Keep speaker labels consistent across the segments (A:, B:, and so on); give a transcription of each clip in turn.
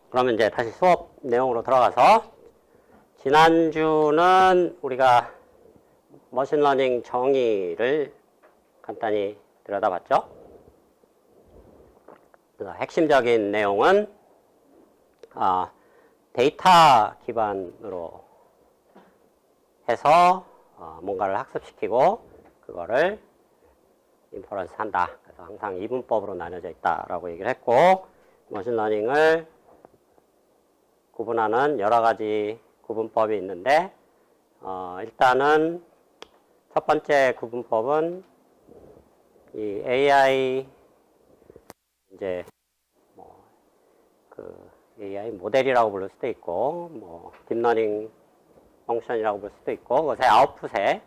A: 그러면 이제 다시 수업 내용으로 들어가서 지난주는 우리가 머신러닝 정의를 간단히 들여다봤죠. 그래서 핵심적인 내용은 데이터 기반으로 해서 뭔가를 학습시키고 그거를 인퍼런스 한다. 그래서 항상 이분법으로 나뉘어져 있다라고 얘기를 했고, 머신러닝을 구분하는 여러 가지 구분법이 있는데, 일단은 첫 번째 구분법은 이 AI 이제 AI 모델이라고 부를 수도 있고, 딥러닝 펑션이라고 부를 수도 있고, 그것의 아웃풋의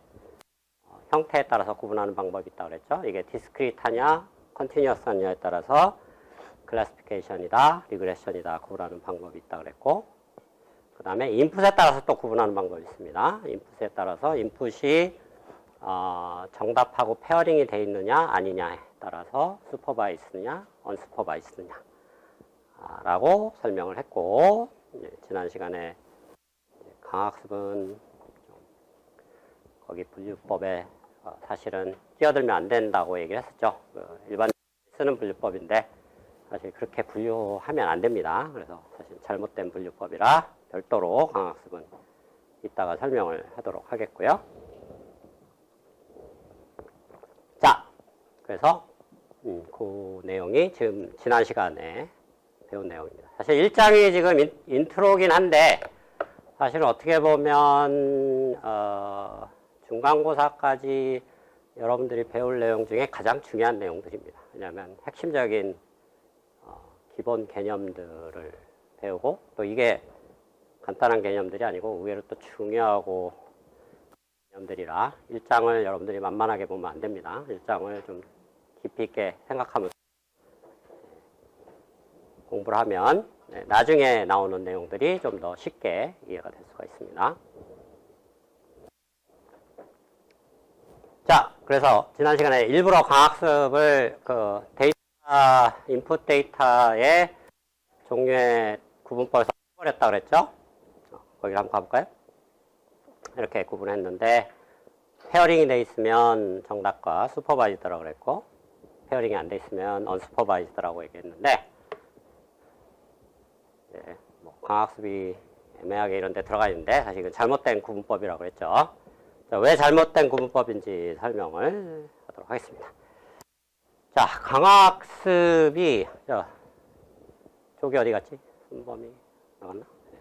A: 형태에 따라서 구분하는 방법이 있다고 그랬죠. 이게 디스크리트하냐, 컨티뉴어스하냐에 따라서 클래시피케이션이다, 리그레션이다 구분하는 방법이 있다고 그랬고, 그 다음에 인풋에 따라서 또 구분하는 방법이 있습니다. 인풋에 따라서 인풋이 정답하고 페어링이 돼 있느냐 아니냐에 따라서 슈퍼바이스느냐 언슈퍼바이스느냐 라고 설명을 했고, 지난 시간에 강학습은 거기 분류법에 사실은 끼어들면 안 된다고 얘기를 했었죠. 일반 쓰는 분류법인데 사실 그렇게 분류하면 안 됩니다. 그래서 사실 잘못된 분류법이라 별도로 강학습은 이따가 설명을 하도록 하겠고요. 자, 그래서 그 내용이 지금 지난 시간에 배운 내용입니다. 사실 1장이 지금 인트로긴 한데 사실은 어떻게 보면 중간고사까지 여러분들이 배울 내용 중에 가장 중요한 내용들입니다. 왜냐하면 핵심적인 기본 개념들을 배우고, 또 이게 간단한 개념들이 아니고 의외로 또 중요하고 개념들이라 1장을 여러분들이 만만하게 보면 안 됩니다. 1장을 좀 깊이 있게 생각하면서 공부를 하면 나중에 나오는 내용들이 좀 더 쉽게 이해가 될 수가 있습니다. 자, 그래서 지난 시간에 일부러 강학습을 인풋 데이터의 종류의 구분법을 써버렸다 그랬죠? 거기를 한번 가볼까요? 이렇게 구분했는데, 페어링이 돼 있으면 정답과 슈퍼바이즈드라고 그랬고, 페어링이 안 돼 있으면 언슈퍼바이즈드라고 얘기했는데, 강학습이 애매하게 이런 데 들어가 있는데 사실 이건 잘못된 구분법이라고 그랬죠. 자, 왜 잘못된 구분법인지 설명을 하도록 하겠습니다. 자, 강학습이 저기 어디 갔지? 순범이 나갔나? 네.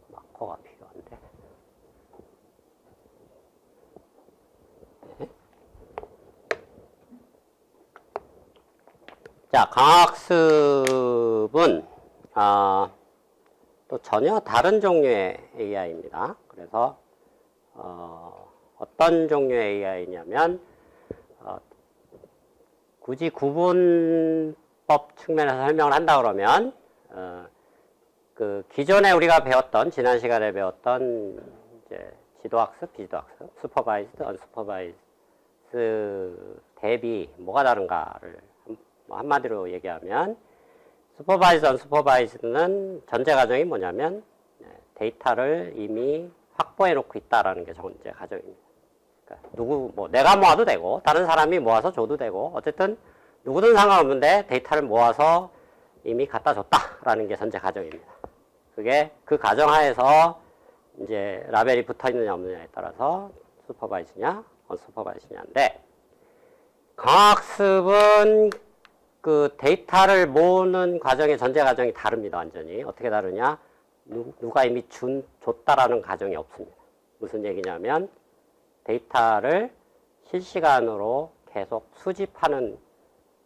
A: 마커가 필요한데. 네. 자, 강학습은 또 전혀 다른 종류의 AI입니다. 그래서 어떤 종류의 AI냐면 굳이 구분법 측면에서 설명을 한다 그러면 그 기존에 우리가 배웠던, 지난 시간에 배웠던 이제 지도학습, 비지도학습, 슈퍼바이즈드, 언슈퍼바이즈드 대비 뭐가 다른가를 한마디로 얘기하면, 슈퍼바이즈드, 언슈퍼바이즈드는 전제 가정이 뭐냐면 데이터를 이미 확보해 놓고 있다라는 게 전제 가정입니다. 그러니까 내가 모아도 되고 다른 사람이 모아서 줘도 되고 어쨌든 누구든 상관없는데 데이터를 모아서 이미 갖다 줬다라는 게 전제 가정입니다. 그게 그 가정하에서 이제 라벨이 붙어 있느냐 없느냐에 따라서 슈퍼바이즈냐 언슈퍼바이즈냐인데, 강학습은 그 데이터를 모으는 과정의 전제 가정이 다릅니다. 완전히. 어떻게 다르냐? 누가 이미 줬다라는 가정이 없습니다. 무슨 얘기냐면 데이터를 실시간으로 계속 수집하는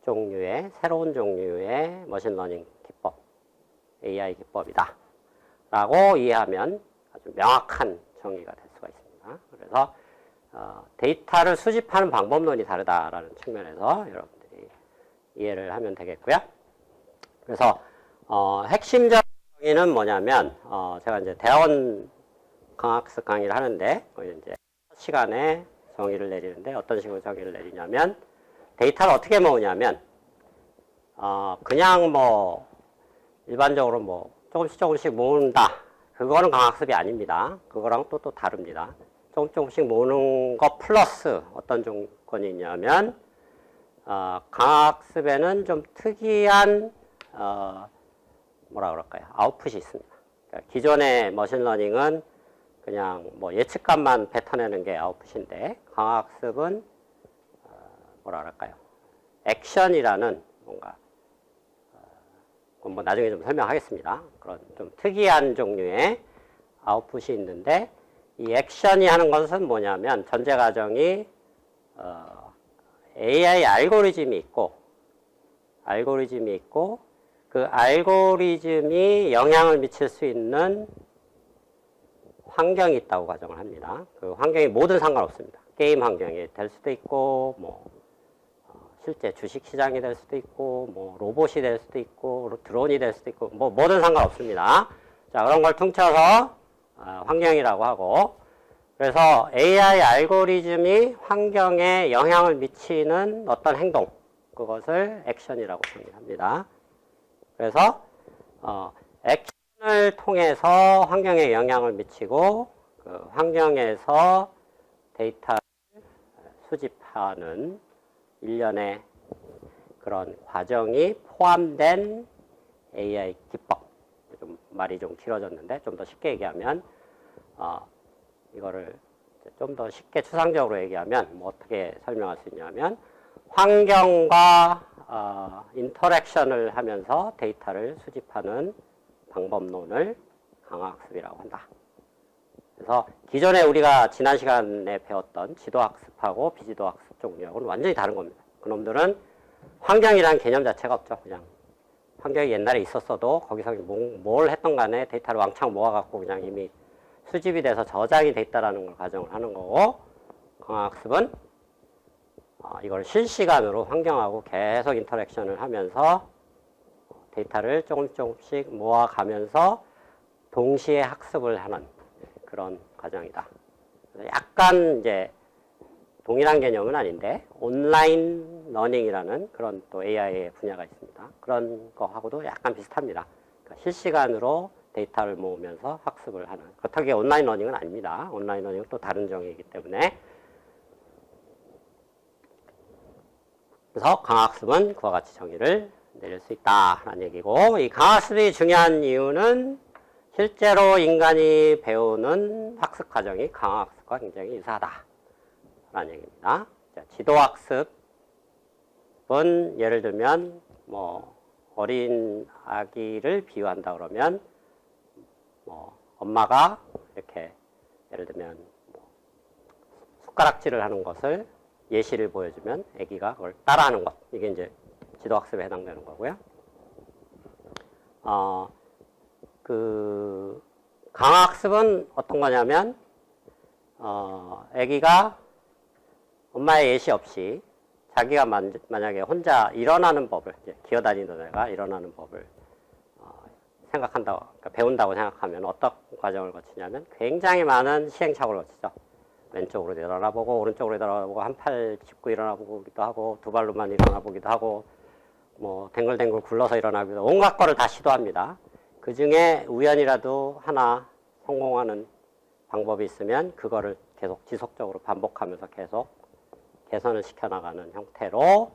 A: 종류의, 새로운 종류의 머신러닝 기법, AI 기법이다 라고 이해하면 아주 명확한 정의가 될 수가 있습니다. 그래서 데이터를 수집하는 방법론이 다르다라는 측면에서 여러분들이 이해를 하면 되겠고요. 그래서 핵심적 정의는 뭐냐면 제가 이제 대학원 강학습 강의를 하는데 이제 첫 시간에 정의를 내리는데 어떤 식으로 정의를 내리냐면, 데이터를 어떻게 모으냐면 그냥 뭐 일반적으로 뭐 조금씩 모은다. 그거는 강학습이 아닙니다. 그거랑 또 다릅니다. 조금씩 모으는 거 플러스 어떤 조건이 있냐면 강학습에는 좀 특이한 뭐라 그럴까요? 아웃풋이 있습니다. 그러니까 기존의 머신러닝은 그냥 뭐 예측값만 뱉어내는 게 아웃풋인데 강학습은 뭐라 그럴까요? 액션이라는 뭔가 뭐 나중에 좀 설명하겠습니다. 그런 좀 특이한 종류의 아웃풋이 있는데 이 액션이 하는 것은 뭐냐면 전제 가정이 AI 알고리즘이 있고 그 알고리즘이 영향을 미칠 수 있는 환경이 있다고 가정을 합니다. 그 환경이 뭐든 상관없습니다. 게임 환경이 될 수도 있고 뭐 실제 주식 시장이 될 수도 있고 뭐 로봇이 될 수도 있고 드론이 될 수도 있고 뭐 뭐든 상관없습니다. 자, 그런 걸 퉁쳐서 환경이라고 하고, 그래서 AI 알고리즘이 환경에 영향을 미치는 어떤 행동, 그것을 액션이라고 정의합니다. 그래서 액션을 통해서 환경에 영향을 미치고 그 환경에서 데이터를 수집하는 일련의 그런 과정이 포함된 AI 기법. 좀 말이 좀 길어졌는데 좀 더 쉽게 얘기하면 이거를 좀 더 쉽게 추상적으로 얘기하면 뭐 어떻게 설명할 수 있냐면 환경과 인터랙션을 하면서 데이터를 수집하는 방법론을 강화학습이라고 한다. 그래서 기존에 우리가 지난 시간에 배웠던 지도학습하고 비지도학습 종류하고는 완전히 다른 겁니다. 그놈들은 환경이라는 개념 자체가 없죠. 그냥 환경이 옛날에 있었어도 거기서 뭘 했던 간에 데이터를 왕창 모아갖고 그냥 이미 수집이 돼서 저장이 돼 있다는 걸 가정을 하는 거고, 강화학습은 이걸 실시간으로 환경하고 계속 인터랙션을 하면서 데이터를 조금씩 모아가면서 동시에 학습을 하는 그런 과정이다. 약간 이제 동일한 개념은 아닌데 온라인 러닝이라는 그런 또 AI의 분야가 있습니다. 그런 거하고도 약간 비슷합니다. 그러니까 실시간으로 데이터를 모으면서 학습을 하는, 그렇다고 온라인 러닝은 아닙니다. 온라인 러닝은 또 다른 정의이기 때문에. 그래서 강학습은 그와 같이 정의를 내릴 수 있다라는 얘기고, 이 강학습이 중요한 이유는 실제로 인간이 배우는 학습 과정이 강학습과 굉장히 유사하다라는 얘기입니다. 자, 지도학습은 예를 들면 뭐 어린 아기를 비유한다 그러면 뭐 엄마가 이렇게 예를 들면 뭐 숟가락질을 하는 것을 예시를 보여주면 아기가 그걸 따라하는 것, 이게 이제 지도학습에 해당되는 거고요. 그 강학습은 어떤 거냐면 아기가 엄마의 예시 없이 자기가 만약에 혼자 일어나는 법을, 기어다니던 애가 일어나는 법을 생각한다고, 그러니까 배운다고 생각하면 어떤 과정을 거치냐면 굉장히 많은 시행착오를 거치죠. 왼쪽으로 일어나 보고 오른쪽으로 일어나 보고 한 팔 짚고 일어나 보기도 하고 두 발로만 일어나 보기도 하고 뭐 댕글댕글 굴러서 일어나기도 하고 온갖 거를 다 시도합니다. 그 중에 우연이라도 하나 성공하는 방법이 있으면 그거를 계속 지속적으로 반복하면서 계속 개선을 시켜나가는 형태로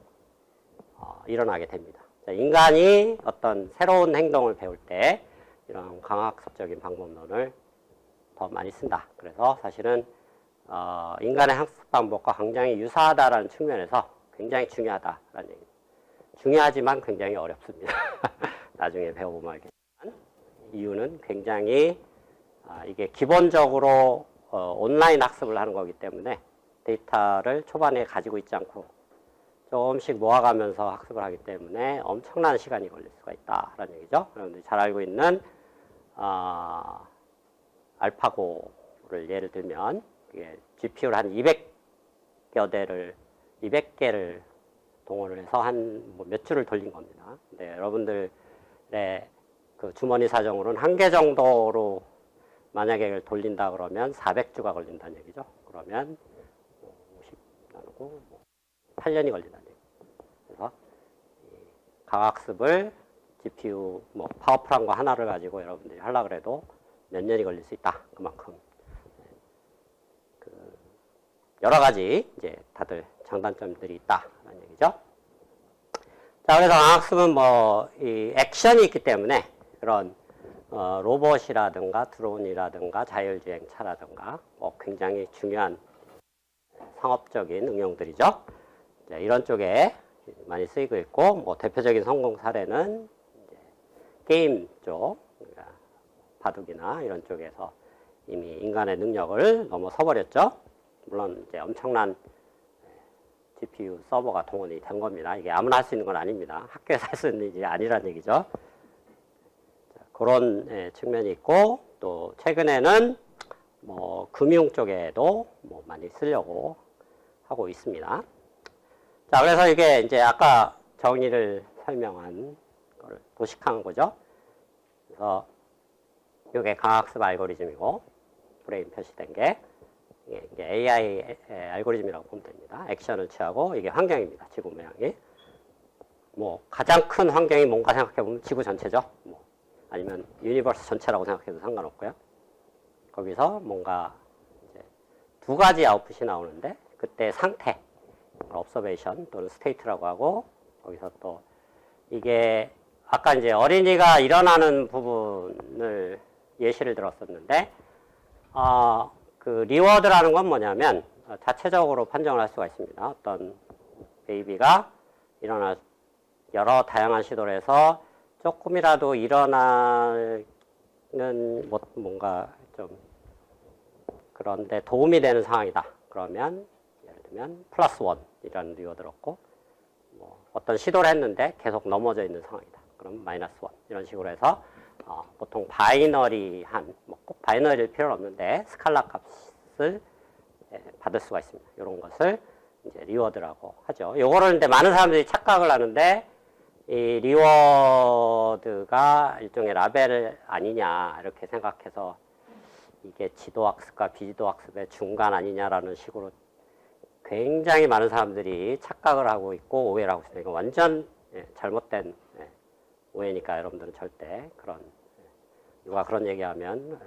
A: 일어나게 됩니다. 인간이 어떤 새로운 행동을 배울 때 이런 강학습적인 방법론을 더 많이 쓴다. 그래서 사실은 인간의 학습 방법과 굉장히 유사하다라는 측면에서 굉장히 중요하다라는 얘기입니다. 중요하지만 굉장히 어렵습니다. 나중에 배워보면 알겠지만 이유는 굉장히 이게 기본적으로 온라인 학습을 하는 거기 때문에 데이터를 초반에 가지고 있지 않고 조금씩 모아가면서 학습을 하기 때문에 엄청난 시간이 걸릴 수가 있다라는 얘기죠. 여러분들이 잘 알고 있는 알파고를 예를 들면 GPU를 한 200개를 동원을 해서 한 몇 주를 돌린 겁니다. 근데 여러분들의 그 주머니 사정으로는 한 개 정도로 만약에 돌린다 그러면 400주가 걸린다는 얘기죠. 그러면 50 나누고 8년이 걸린다는 얘기죠. 그래서 과학습을 GPU 뭐 파워풀한 거 하나를 가지고 여러분들이 하려고 해도 몇 년이 걸릴 수 있다. 그만큼 여러 가지 이제 다들 장단점들이 있다라는 얘기죠. 자, 그래서 과학습은 뭐 이 액션이 있기 때문에 그런 로봇이라든가 드론이라든가 자율주행차라든가 뭐 굉장히 중요한 상업적인 응용들이죠. 자, 이런 쪽에 많이 쓰이고 있고, 뭐 대표적인 성공 사례는 이제 게임 쪽, 그러니까 바둑이나 이런 쪽에서 이미 인간의 능력을 넘어서 버렸죠. 물론 이제 엄청난 GPU 서버가 동원이 된 겁니다. 이게 아무나 할 수 있는 건 아닙니다. 학교에서 할 수 있는 일이 아니라는 얘기죠. 자, 그런 측면이 있고, 또 최근에는 뭐 금융 쪽에도 뭐 많이 쓰려고 하고 있습니다. 자, 그래서 이게 이제 아까 정의를 설명한 거를 도식한 거죠. 그래서 이게 강학습 알고리즘이고, 브레인 표시된 게 이게 AI 알고리즘이라고 보면 됩니다. 액션을 취하고 이게 환경입니다. 지구 모양이. 뭐 가장 큰 환경이 뭔가 생각해보면 지구 전체죠. 뭐 아니면 유니버스 전체라고 생각해도 상관없고요. 거기서 뭔가 이제 두 가지 아웃풋이 나오는데 그때 상태, observation 또는 state라고 하고, 거기서 또 이게 아까 이제 어린이가 일어나는 부분을 예시를 들었었는데, 그 리워드라는 건 뭐냐면 자체적으로 판정을 할 수가 있습니다. 어떤 베이비가 여러 다양한 시도를 해서 조금이라도 일어나는 뭔가 좀 그런데 도움이 되는 상황이다. 그러면 예를 들면 플러스 원이라는 리워드를 얻고, 뭐 어떤 시도를 했는데 계속 넘어져 있는 상황이다. 그럼 마이너스 원 이런 식으로 해서 보통 바이너리한, 뭐 꼭 바이너리일 필요는 없는데 스칼라 값을 받을 수가 있습니다. 이런 것을 이제 리워드라고 하죠. 요거를 근데 많은 사람들이 착각을 하는데, 이 리워드가 일종의 라벨 아니냐 이렇게 생각해서 이게 지도학습과 비지도학습의 중간 아니냐라는 식으로 굉장히 많은 사람들이 착각을 하고 있고 오해를 하고 있습니다. 이거 완전 잘못된 오해니까 여러분들은 절대 누가 그런 얘기하면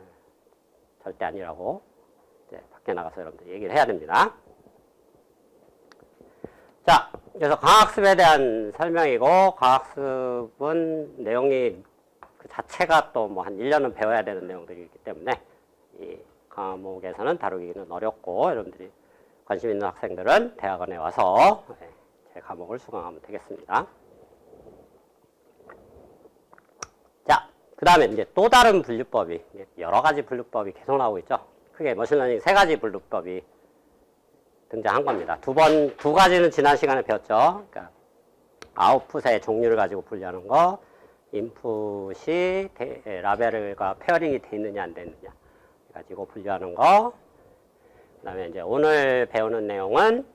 A: 절대 아니라고 이제 밖에 나가서 여러분들 얘기를 해야 됩니다. 자, 그래서 과학습에 대한 설명이고, 과학습은 내용이 그 자체가 또 뭐 한 1년은 배워야 되는 내용들이 있기 때문에 이 과목에서는 다루기는 어렵고, 여러분들이 관심 있는 학생들은 대학원에 와서 제 과목을 수강하면 되겠습니다. 자, 그 다음에 이제 또 다른 분류법이, 여러 가지 분류법이 계속 나오고 있죠. 크게 머신러닝 3가지 분류법이 등장한 겁니다. 두 가지는 지난 시간에 배웠죠. 그러니까 아웃풋의 종류를 가지고 분류하는 거, 인풋이 라벨과 페어링이 돼 있느냐 안 돼 있느냐 가지고 분류하는 거. 그 다음에 이제 오늘 배우는 내용은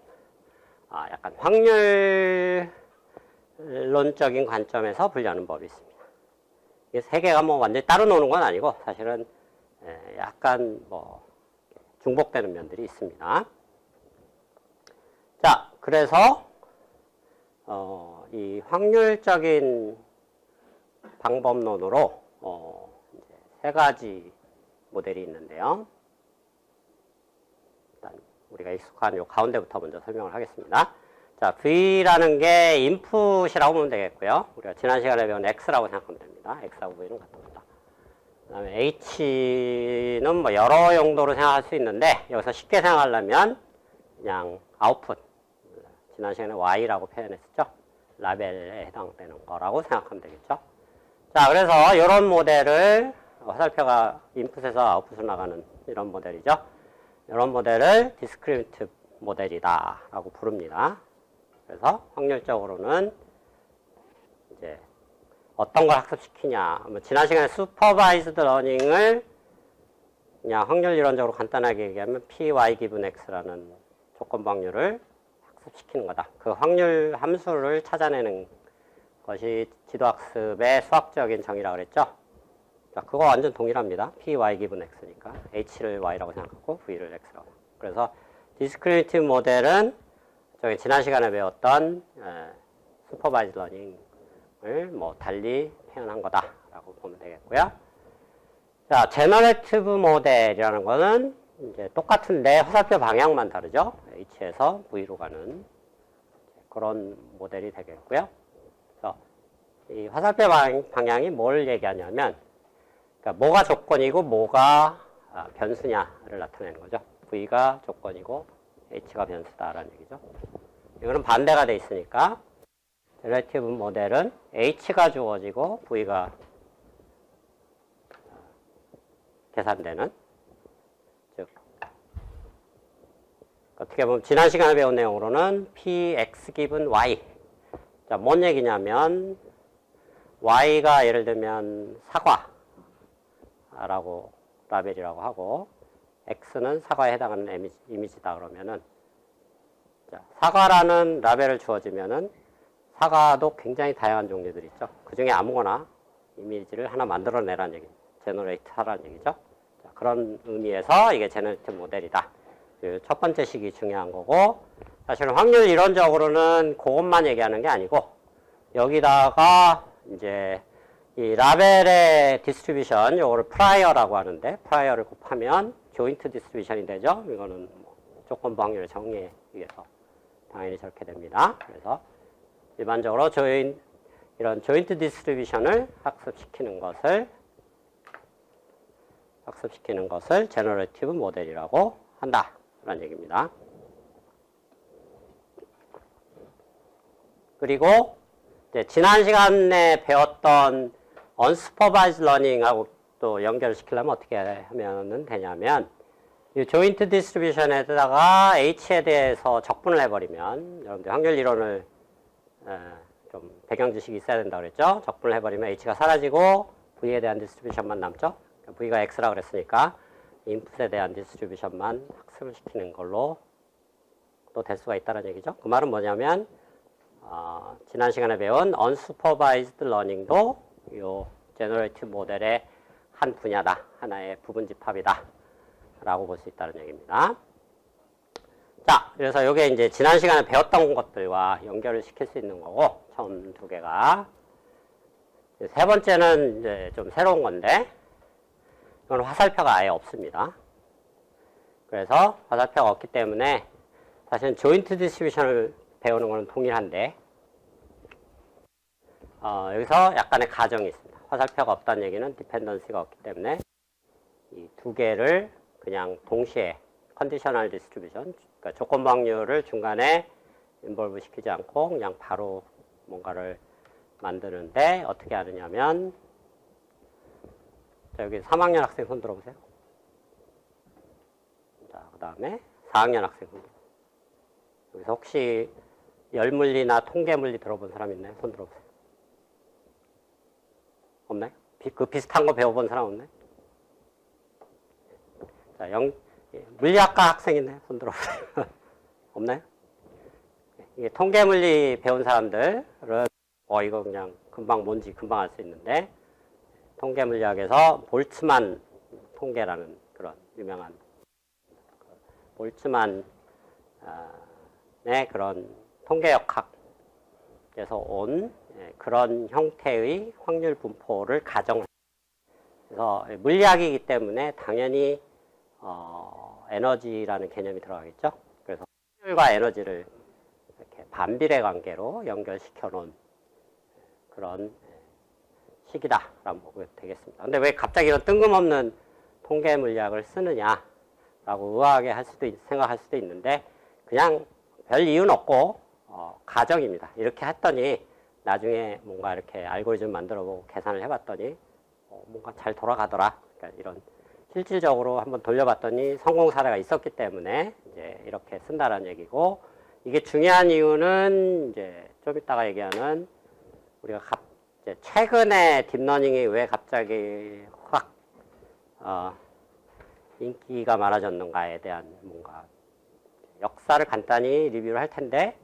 A: 약간 확률론적인 관점에서 분류하는 법이 있습니다. 이 세 개가 뭐 완전히 따로 노는 건 아니고 사실은 약간 뭐 중복되는 면들이 있습니다. 자, 그래서 이 확률적인 방법론으로 이제 3가지 모델이 있는데요. 일단 우리가 익숙한 요 가운데부터 먼저 설명을 하겠습니다. 자, V라는 게 인풋이라고 보면 되겠고요. 우리가 지난 시간에 배운 X라고 생각하면 됩니다. X하고 V는 같습니다. 그 다음에 H는 뭐 여러 용도로 생각할 수 있는데, 여기서 쉽게 생각하려면 그냥 아웃풋, 지난 시간에 Y라고 표현했었죠. 라벨에 해당되는 거라고 생각하면 되겠죠. 자, 그래서 이런 모델을 화살표가 인풋에서 아웃풋으로 나가는 이런 모델이죠. 이런 모델을 디스크리미티브 모델이다 라고 부릅니다. 그래서 확률적으로는 이제 어떤 걸 학습시키냐, 뭐 지난 시간에 슈퍼바이즈드 러닝을 그냥 확률 이론적으로 간단하게 얘기하면 PY 기분 X라는 조건부 확률을 학습시키는 거다. 그 확률 함수를 찾아내는 것이 지도학습의 수학적인 정의라고 그랬죠. 자, 그거 완전 동일합니다. PY 기분 X니까 H를 Y라고 생각하고 V를 X라고. 그래서 디스크리미티브 모델은 저기 지난 시간에 배웠던 슈퍼바이즈 러닝과 뭐 달리 표현한 거다라고 보면 되겠고요. 자, 제너레이티브 모델이라는 거는 이제 똑같은데 화살표 방향만 다르죠. H에서 V로 가는 그런 모델이 되겠고요. 그래서 이 화살표 방향이 뭘 얘기하냐면, 그러니까 뭐가 조건이고 뭐가 변수냐를 나타내는 거죠. V가 조건이고 H가 변수다라는 얘기죠. 이거는 반대가 돼 있으니까 제너레이티브 모델은 H가 주어지고 V가 계산되는, 즉 어떻게 보면 지난 시간에 배운 내용으로는 Px 기분 Y. 자, 뭔 얘기냐면 Y가 예를 들면 사과라고 라벨이라고 하고 X는 사과에 해당하는 이미지다 그러면은, 자, 사과라는 라벨을 주어지면은 사과도 굉장히 다양한 종류들이 있죠. 그 중에 아무거나 이미지를 하나 만들어내라는 얘기, 제너레이트 하라는 얘기죠. 자, 그런 의미에서 이게 제너레이트 모델이다. 그 첫 번째 식이 중요한 거고, 사실은 확률 이론적으로는 그것만 얘기하는 게 아니고, 여기다가 이제 이 라벨의 디스트리뷰션, 요거를 프라이어라고 하는데, 프라이어를 곱하면 조인트 디스트리뷰션이 되죠. 이거는 뭐 조건부 확률을 정의에 의해서 당연히 저렇게 됩니다. 그래서 일반적으로 이런 조인트 디스트리뷰션을 학습시키는 것을 제너레이티브 모델이라고 한다 라는 얘기입니다. 그리고 이제 지난 시간에 배웠던 unsupervised learning하고 또 연결을 시키려면 어떻게 하면 되냐면, 이 조인트 디스트리뷰션에다가 H에 대해서 적분을 해버리면, 여러분들 확률 이론을 좀 배경 지식이 있어야 된다고 그랬죠. 적분을 해버리면 H가 사라지고 V에 대한 디스트리뷰션만 남죠. V가 X라고 그랬으니까 인풋에 대한 디스트리뷰션만 학습을 시키는 걸로 또 될 수가 있다는 얘기죠. 그 말은 뭐냐면 지난 시간에 배운 unsupervised learning도 이 제너레이티브 모델의 한 분야다, 하나의 부분 집합이다 라고 볼 수 있다는 얘기입니다. 자, 그래서 이게 이제 지난 시간에 배웠던 것들과 연결을 시킬 수 있는 거고, 처음 두 개가. 세 번째는 이제 좀 새로운 건데, 이건 화살표가 아예 없습니다. 그래서 화살표가 없기 때문에 사실은 조인트 디스트리뷰션을 배우는 거는 동일한데, 여기서 약간의 가정이 있습니다. 화살표가 없다는 얘기는 디펜던시가 없기 때문에 이 두 개를 그냥 동시에 컨디셔널 디스트리뷰션, 그러니까 조건부 확률을 중간에 인볼브 시키지 않고 그냥 바로 뭔가를 만드는데, 어떻게 하느냐면, 자, 여기 3학년 학생 손 들어보세요. 자, 그 다음에 4학년 학생 손 들어보세요. 여기서 혹시 열물리나 통계물리 들어본 사람 있나요? 손 들어보세요. 없나요? 그 비슷한 거 배워본 사람 없나요? 자, 물리학과 학생 있나요? 손 들어보세요. 없나요? 이게 통계물리 배운 사람들은 이거 그냥 금방 뭔지 금방 알 수 있는데, 통계물리학에서 볼츠만 통계라는 그런 유명한 볼츠만의 그런 통계역학에서 온 그런 형태의 확률 분포를 가정을, 그래서 물리학이기 때문에 당연히 에너지라는 개념이 들어가겠죠. 그래서 확률과 에너지를 이렇게 반비례 관계로 연결시켜 놓은 그런 식이다라고 보면 되겠습니다. 근데 왜 갑자기 이런 뜬금없는 통계 물리학을 쓰느냐라고 의아하게 생각할 수도 있는데, 그냥 별 이유는 없고 가정입니다. 이렇게 했더니 나중에 뭔가 이렇게 알고리즘 만들어보고 계산을 해봤더니 뭔가 잘 돌아가더라. 그러니까 이런 실질적으로 한번 돌려봤더니 성공 사례가 있었기 때문에 이제 이렇게 쓴다라는 얘기고, 이게 중요한 이유는 이제 좀 이따가 얘기하는, 우리가 이제 최근에 딥러닝이 왜 갑자기 확 인기가 많아졌는가에 대한 뭔가 역사를 간단히 리뷰를 할 텐데,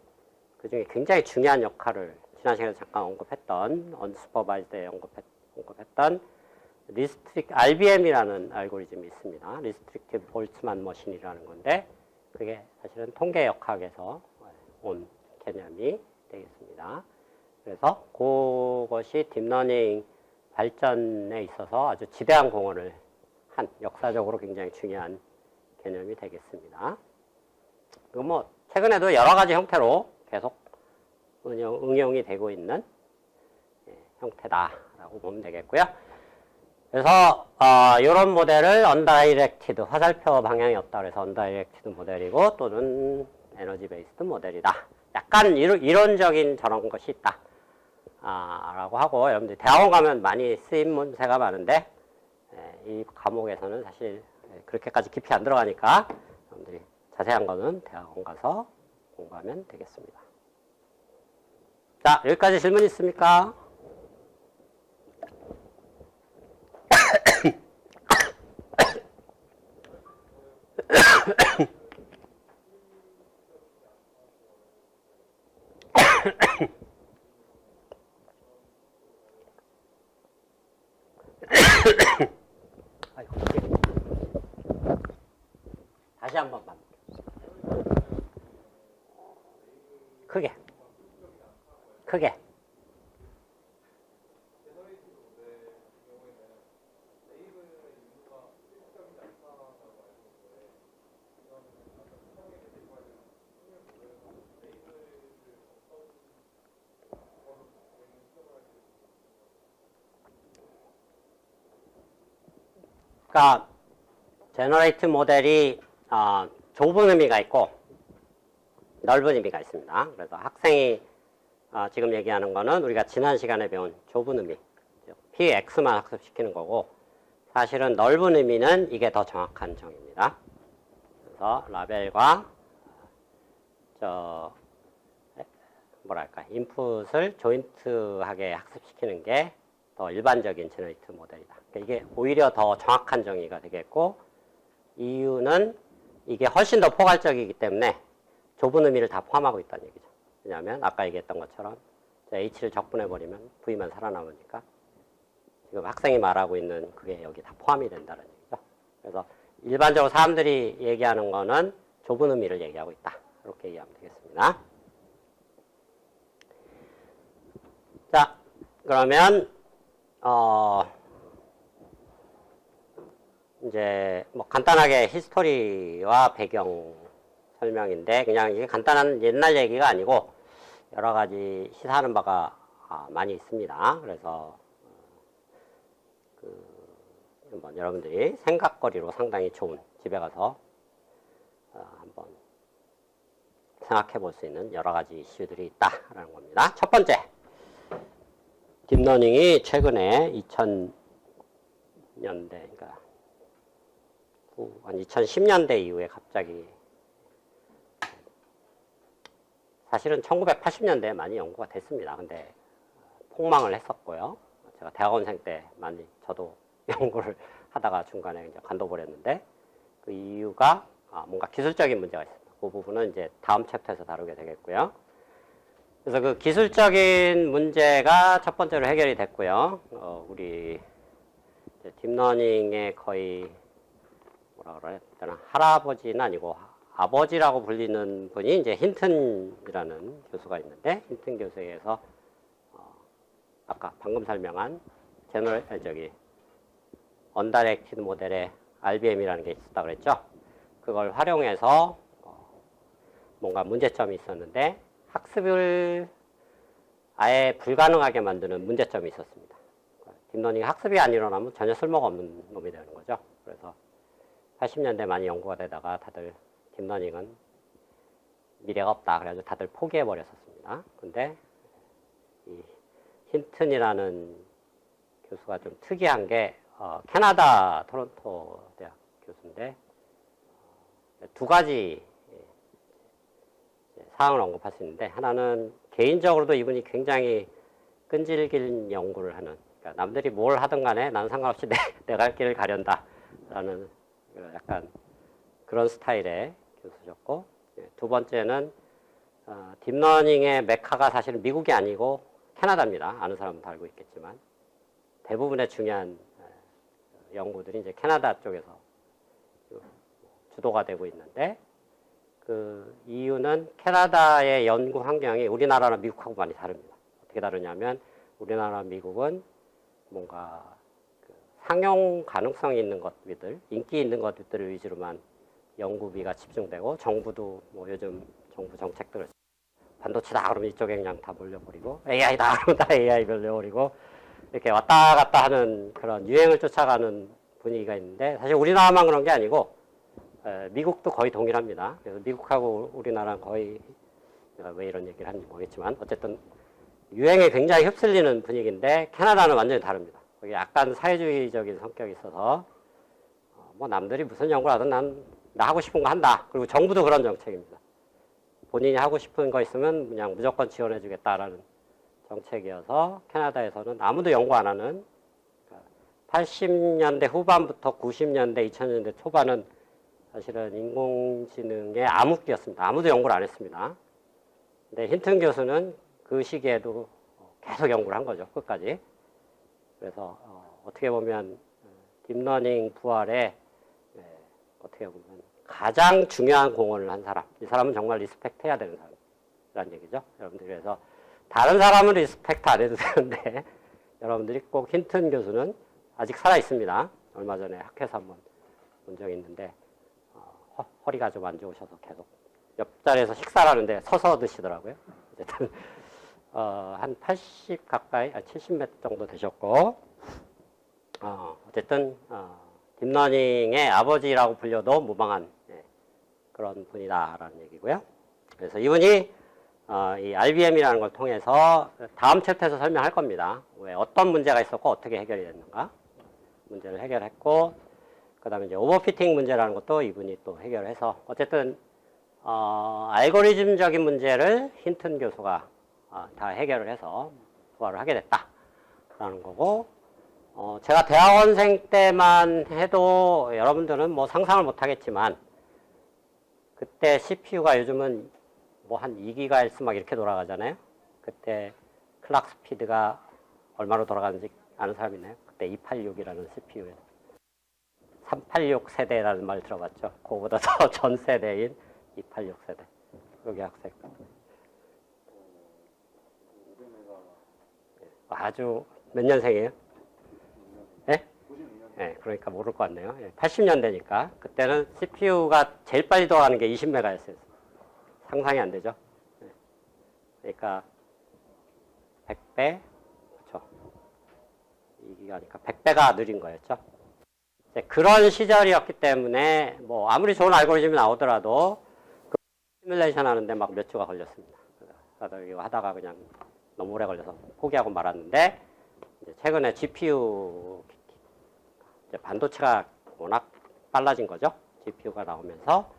A: 그 중에 굉장히 중요한 역할을 지난 시간에 잠깐 언급했던, 언슈퍼바이즈드에 언급했던 RBM이라는 알고리즘이 있습니다. Restrictive Boltzmann Machine이라는 건데, 그게 사실은 통계 역학에서 온 개념이 되겠습니다. 그래서 그것이 딥러닝 발전에 있어서 아주 지대한 공헌을 한 역사적으로 굉장히 중요한 개념이 되겠습니다. 그리고 뭐 최근에도 여러 가지 형태로 계속 응용이 되고 있는 형태다라고 보면 되겠고요. 그래서 이런 모델을 언다이렉티드, 화살표 방향이 없다 그래서 언다이렉티드 모델이고 또는 에너지 베이스드 모델이다. 약간 이론적인 저런 것이 있다. 라고 하고 여러분들 대학원 가면 많이 쓰인 문제가 많은데 이 과목에서는 사실 그렇게까지 깊이 안 들어가니까 여러분들이 자세한 거는 대학원 가서 공부하면 되겠습니다. 자, 여기까지 질문 있습니까? 다시 한 번만. 크게. 크게. 그러니까 제너레이트 모델이 좁은 의미가 있고 넓은 의미가 있습니다. 그래서 학생이 지금 얘기하는 거는 우리가 지난 시간에 배운 좁은 의미, PX만 학습시키는 거고 사실은 넓은 의미는 이게 더 정확한 정의입니다. 그래서 라벨과 인풋을 조인트하게 학습시키는 게 더 일반적인 제너레이트 모델이다. 그러니까 이게 오히려 더 정확한 정의가 되겠고 이유는 이게 훨씬 더 포괄적이기 때문에 좁은 의미를 다 포함하고 있다는 얘기죠. 왜냐하면 아까 얘기했던 것처럼 H를 적분해버리면 V만 살아남으니까 지금 학생이 말하고 있는 그게 여기 다 포함이 된다는 얘기죠. 그래서 일반적으로 사람들이 얘기하는 거는 좁은 의미를 얘기하고 있다. 이렇게 얘기하면 되겠습니다. 자, 그러면 이제 뭐 간단하게 히스토리와 배경 설명인데 그냥 이게 간단한 옛날 얘기가 아니고 여러 가지 시사하는 바가 많이 있습니다. 그래서 한번 여러분들이 생각거리로 상당히 좋은 집에 가서 한번 생각해 볼 수 있는 여러 가지 이슈들이 있다라는 겁니다. 첫 번째, 딥러닝이 최근에 2000년대, 그러니까 한 2010년대 이후에 갑자기 사실은 1980년대에 많이 연구가 됐습니다. 근데 폭망을 했었고요. 제가 대학원생 때 많이 저도 연구를 하다가 중간에 이제 관둬버렸는데 그 이유가 뭔가 기술적인 문제가 있습니다. 그 부분은 이제 다음 챕터에서 다루게 되겠고요. 그래서 그 기술적인 문제가 첫 번째로 해결이 됐고요. 우리 딥러닝의 거의 뭐라 그래야 되나 할아버지는 아니고 아버지라고 불리는 분이 이제 힌튼이라는 교수가 있는데 힌튼 교수에서 아까 방금 설명한 언다이렉티드 모델의 RBM이라는 게 있었다 그랬죠. 그걸 활용해서 뭔가 문제점이 있었는데 학습을 아예 불가능하게 만드는 문제점이 있었습니다. 딥러닝 학습이 안 일어나면 전혀 쓸모가 없는 놈이 되는 거죠. 그래서 80년대 많이 연구가 되다가 다들 딥러닝은 미래가 없다. 그래가지고 다들 포기해 버렸었습니다. 근데 이 힌튼이라는 교수가 좀 특이한 게 캐나다 토론토 대학 교수인데 두 가지 사항을 언급할 수 있는데 하나는 개인적으로도 이분이 굉장히 끈질긴 연구를 하는 그러니까 남들이 뭘 하든 간에 나는 상관없이 내 갈 길을 가련다 라는 약간 그런 스타일의 교수셨고 두 번째는 딥러닝의 메카가 사실은 미국이 아니고 캐나다입니다. 아는 사람은 다 알고 있겠지만 대부분의 중요한 연구들이 이제 캐나다 쪽에서 주도가 되고 있는데 그 이유는 캐나다의 연구 환경이 우리나라나 미국하고 많이 다릅니다. 어떻게 다르냐면 우리나라, 미국은 뭔가 그 상용 가능성이 있는 것들, 인기 있는 것들을 위주로만 연구비가 집중되고 정부도 뭐 요즘 정부 정책들을 반도체다 그러면 이쪽에 그냥 다 몰려버리고 AI다 그러면 다 AI 몰려버리고 이렇게 왔다 갔다 하는 그런 유행을 쫓아가는 분위기가 있는데 사실 우리나라만 그런 게 아니고 미국도 거의 동일합니다. 그래서 미국하고 우리나라는 거의 제가 왜 이런 얘기를 하는지 모르겠지만 어쨌든 유행에 굉장히 휩쓸리는 분위기인데 캐나다는 완전히 다릅니다. 거기 약간 사회주의적인 성격이 있어서 뭐 남들이 무슨 연구를 하든 나 하고 싶은 거 한다. 그리고 정부도 그런 정책입니다. 본인이 하고 싶은 거 있으면 그냥 무조건 지원해 주겠다라는 정책이어서 캐나다에서는 아무도 연구 안 하는 80년대 후반부터 90년대, 2000년대 초반은 사실은 인공지능의 암흑기였습니다. 아무도 연구를 안 했습니다. 근데 힌튼 교수는 그 시기에도 계속 연구를 한 거죠. 끝까지. 그래서 어떻게 보면 딥러닝 부활에 어떻게 보면 가장 중요한 공헌을 한 사람. 이 사람은 정말 리스펙트 해야 되는 사람이라는 얘기죠. 여러분들이. 그래서 다른 사람은 리스펙트 안 해도 되는데 여러분들이 꼭 힌튼 교수는 아직 살아 있습니다. 얼마 전에 학회에서 한번 본 적이 있는데 허리가 좀 안 좋으셔서 계속 옆자리에서 식사를 하는데 서서 드시더라고요. 어쨌든 한 80 가까이, 70몇 정도 되셨고 어쨌든 딥러닝의 아버지라고 불려도 무방한 그런 분이다라는 얘기고요. 그래서 이분이 이 RBM이라는 걸 통해서 다음 챕터에서 설명할 겁니다. 왜 어떤 문제가 있었고 어떻게 해결이 됐는가 문제를 해결했고 그 다음에 이제 오버피팅 문제라는 것도 이분이 또 해결해서 어쨌든 알고리즘적인 문제를 힌튼 교수가 다 해결을 해서 부활을 하게 됐다라는 거고 제가 대학원생 때만 해도 여러분들은 뭐 상상을 못 하겠지만 그때 CPU가 요즘은 뭐 한 2GHz 막 이렇게 돌아가잖아요. 그때 클락 스피드가 얼마로 돌아가는지 아는 사람 있나요? 그때 286이라는 CPU에 386 세대라는 말 들어봤죠. 그거보다 더 전 세대인 286 세대. 여기 학생. 아주 몇 년생이에요? 예? 네, 그러니까 모를 것 같네요. 80년대니까 그때는 CPU가 제일 빨리 돌아가는 게 20MHz였어요. 상상이 안 되죠. 그러니까 100배, 그렇죠. 이게 하니까 100배가 느린 거였죠. 그런 시절이었기 때문에 뭐 아무리 좋은 알고리즘이 나오더라도 그 시뮬레이션 하는데 막 몇 주가 걸렸습니다. 하다가 그냥 너무 오래 걸려서 포기하고 말았는데 이제 최근에 GPU 이제 반도체가 워낙 빨라진 거죠. GPU가 나오면서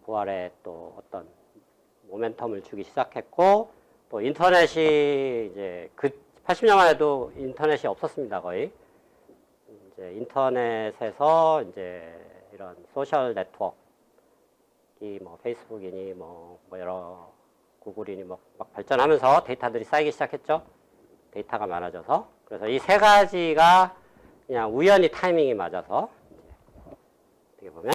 A: 부활에 또 어떤 모멘텀을 주기 시작했고 또 인터넷이 이제 그 80년만 해도 인터넷이 없었습니다. 거의. 이제 인터넷에서 이제 이런 소셜 네트워크이 뭐 페이스북이니 뭐 여러 구글이니 뭐 막 발전하면서 데이터들이 쌓이기 시작했죠. 데이터가 많아져서. 그래서 이 세 가지가 그냥 우연히 타이밍이 맞아서 어떻게 보면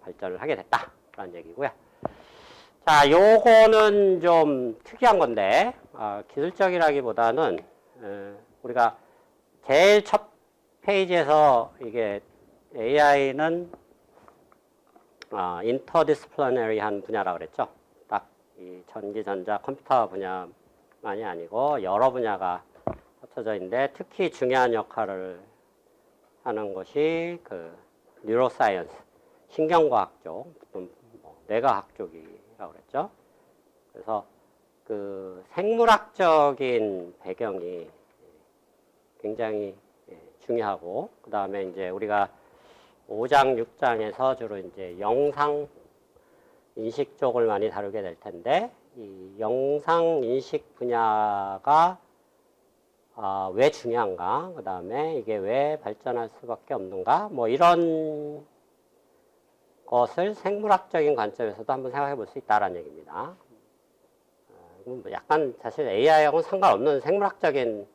A: 발전을 하게 됐다라는 얘기고요. 자, 요거는 좀 특이한 건데 기술적이라기보다는 우리가 제일 첫 페이지에서 이게 AI는 인터디스플리너리한 분야라고 그랬죠. 딱 이 전기, 전자, 컴퓨터 분야만이 아니고 여러 분야가 합쳐져 있는데 특히 중요한 역할을 하는 것이 그 뉴로사이언스, 신경과학 쪽, 뇌과학 쪽이라고 그랬죠. 그래서 그 생물학적인 배경이 굉장히 중요하고 그 다음에 이제 우리가 5장, 6장에서 주로 이제 영상 인식 쪽을 많이 다루게 될 텐데 이 영상 인식 분야가 왜 중요한가? 그 다음에 이게 왜 발전할 수밖에 없는가? 뭐 이런 것을 생물학적인 관점에서도 한번 생각해 볼 수 있다라는 얘기입니다. 약간 사실 AI하고는 상관없는 생물학적인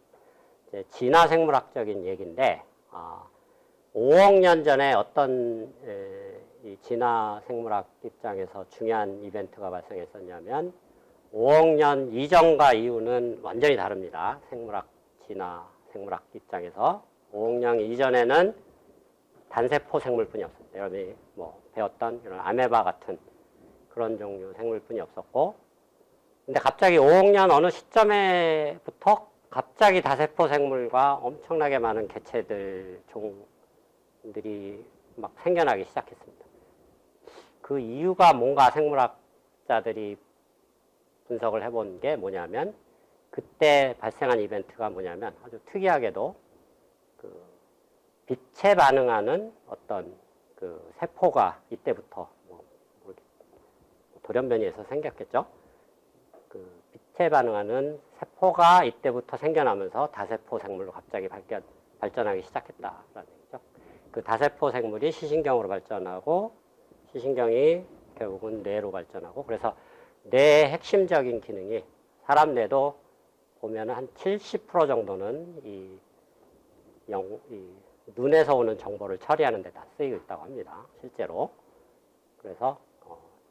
A: 진화 생물학적인 얘기인데 5억 년 전에 어떤 이 진화 생물학 입장에서 중요한 이벤트가 발생했었냐면 5억 년 이전과 이후는 완전히 다릅니다. 생물학 진화, 생물학 입장에서 5억 년 이전에는 단세포 생물뿐이 없었어요. 여러분이 뭐 배웠던 이런 아메바 같은 그런 종류 생물뿐이 없었고, 근데 갑자기 5억 년 어느 시점에부터 갑자기 다세포 생물과 엄청나게 많은 개체들, 종들이 막 생겨나기 시작했습니다. 그 이유가 뭔가 생물학자들이 분석을 해본 게 뭐냐면, 그때 발생한 이벤트가 뭐냐면 아주 특이하게도 그 빛에 반응하는 어떤 그 세포가 이때부터 뭐 돌연변이에서 생겼겠죠. 그 빛에 반응하는 세포가 이때부터 생겨나면서 다세포 생물로 갑자기 발전하기 시작했다라는 얘기죠. 그 다세포 생물이 시신경으로 발전하고 시신경이 결국은 뇌로 발전하고, 그래서 뇌의 핵심적인 기능이 사람 뇌도 보면 한 70% 정도는 이 눈에서 오는 정보를 처리하는 데 다 쓰이고 있다고 합니다. 실제로. 그래서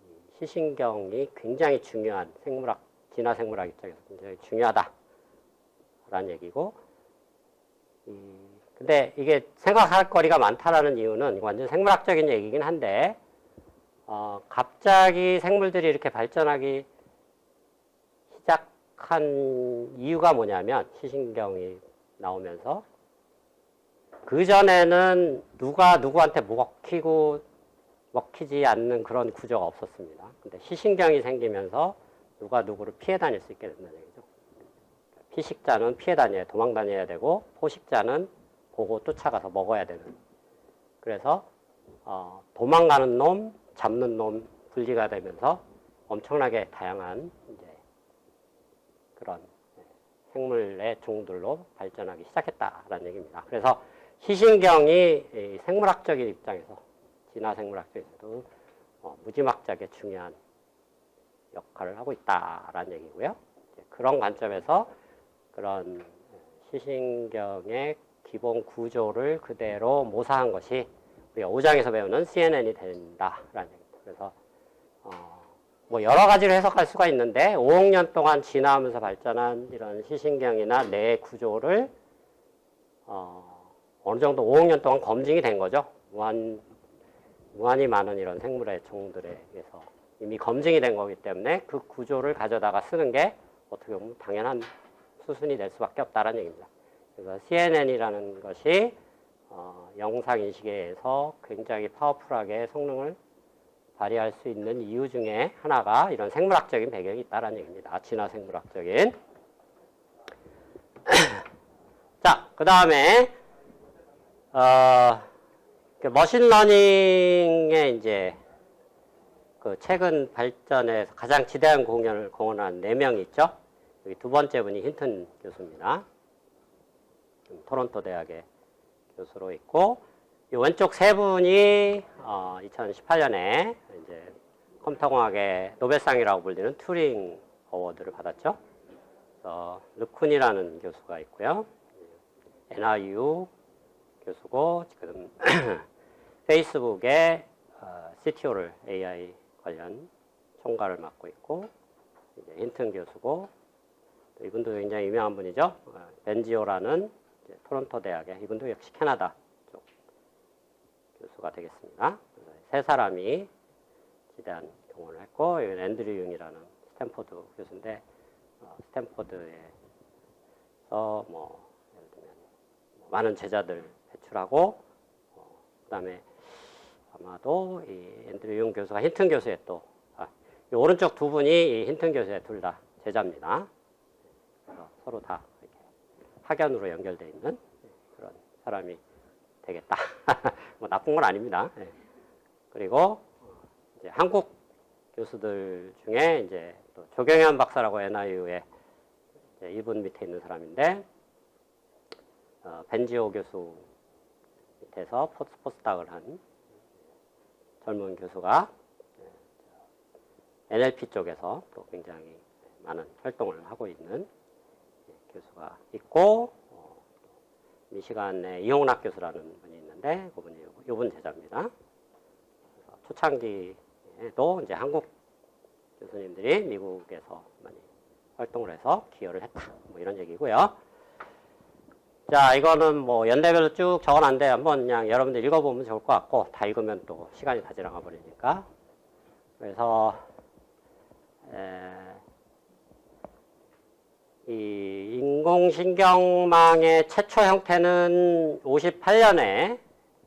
A: 이 시신경이 굉장히 중요한 진화 생물학 입장에서 굉장히 중요하다라는 얘기고, 근데 이게 생각할 거리가 많다라는 이유는 완전 생물학적인 얘기긴 한데, 갑자기 생물들이 이렇게 발전하기 시작한 이유가 뭐냐면, 시신경이 나오면서 그전에는 누가 누구한테 먹히지 않는 그런 구조가 없었습니다. 근데 시신경이 생기면서 누가 누구를 피해 다닐 수 있게 된다는 얘기죠. 피식자는 피해 다녀야, 도망 다녀야 되고, 포식자는 보고 쫓아가서 먹어야 되는. 그래서 도망가는 놈, 잡는 놈 분리가 되면서 엄청나게 다양한 이제 그런 생물의 종들로 발전하기 시작했다라는 얘기입니다. 그래서 시신경이 생물학적인 입장에서, 진화 생물학적에서도 무지막지하게 중요한 역할을 하고 있다라는 얘기고요. 그런 관점에서 그런 시신경의 기본 구조를 그대로 모사한 것이 우리가 5장에서 배우는 CNN이 된다라는 얘기입니다. 그래서 뭐 여러 가지로 해석할 수가 있는데, 5억 년 동안 진화하면서 발전한 이런 시신경이나 뇌 구조를 어느 정도 5억 년 동안 검증이 된 거죠. 무한히 많은 이런 생물의 종들에 의해서 이미 검증이 된 거기 때문에 그 구조를 가져다가 쓰는 게 어떻게 보면 당연한 수순이 될 수밖에 없다는 얘기입니다. 그래서 CNN이라는 것이 영상 인식에 의해서 굉장히 파워풀하게 성능을 발휘할 수 있는 이유 중에 하나가 이런 생물학적인 배경이 있다는 얘기입니다. 진화 생물학적인. 자, 그 다음에 머신러닝의 이제 그 최근 발전에서 가장 지대한 공헌을 공헌한 4명이 있죠. 여기 두 번째 분이 힌튼 교수입니다. 토론토 대학의 교수로 있고, 이 왼쪽 세 분이 2018년에 이제 컴퓨터공학의 노벨상이라고 불리는 튜링 어워드를 받았죠. 그래서 르쿤이라는 교수가 있고요. NIU 교수고, 지금 페이스북의 CTO를 AI 관련 총괄을 맡고 있고, 이제 힌튼 교수고, 이분도 굉장히 유명한 분이죠. 벤지오라는 토론토 대학의, 이분도 역시 캐나다 쪽 교수가 되겠습니다. 세 사람이 지대한 공헌을 했고, 이건 앤드류 융이라는 스탠포드 교수인데, 스탠포드에서 뭐 예를 들면 많은 제자들 배출하고, 그다음에 아마도 이 앤드류 융 교수가 힌튼 교수의 또 이 오른쪽 두 분이 이 힌튼 교수의 둘 다 제자입니다. 그래서 서로 다 이렇게 학연으로 연결되어 있는 그런 사람이 되겠다. 뭐 나쁜 건 아닙니다. 그리고 이제 한국 교수들 중에 이제 또 조경현 박사라고 NIU에 이분 밑에 있는 사람인데, 벤지오 교수 밑에서 포스닥을 한 젊은 교수가 NLP 쪽에서 또 굉장히 많은 활동을 하고 있는 교수가 있고, 미시간의 이홍락 교수라는 분이 있는데, 그분이 요분 제자입니다. 초창기에도 이제 한국 교수님들이 미국에서 많이 활동을 해서 기여를 했다. 뭐 이런 얘기고요. 자, 이거는 뭐 연대별로 쭉 적어놨는데 한번 그냥 여러분들 읽어보면 좋을 것 같고, 다 읽으면 또 시간이 다 지나가 버리니까. 그래서 이 인공신경망의 최초 형태는 58년에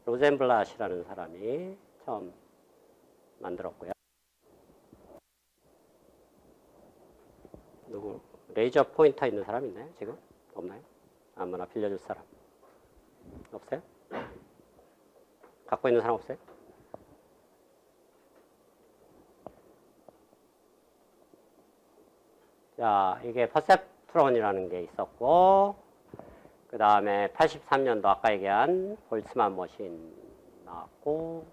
A: 로젠블랏이라는 사람이 처음 만들었고요. 누구 레이저 포인터 있는 사람 있나요? 지금? 없나요? 아무나 빌려줄 사람 없어요? 갖고 있는 사람 없어요? 자, 이게 퍼셉트론이라는 게 있었고, 그 다음에 83년도 아까 얘기한 볼츠만 머신 나왔고,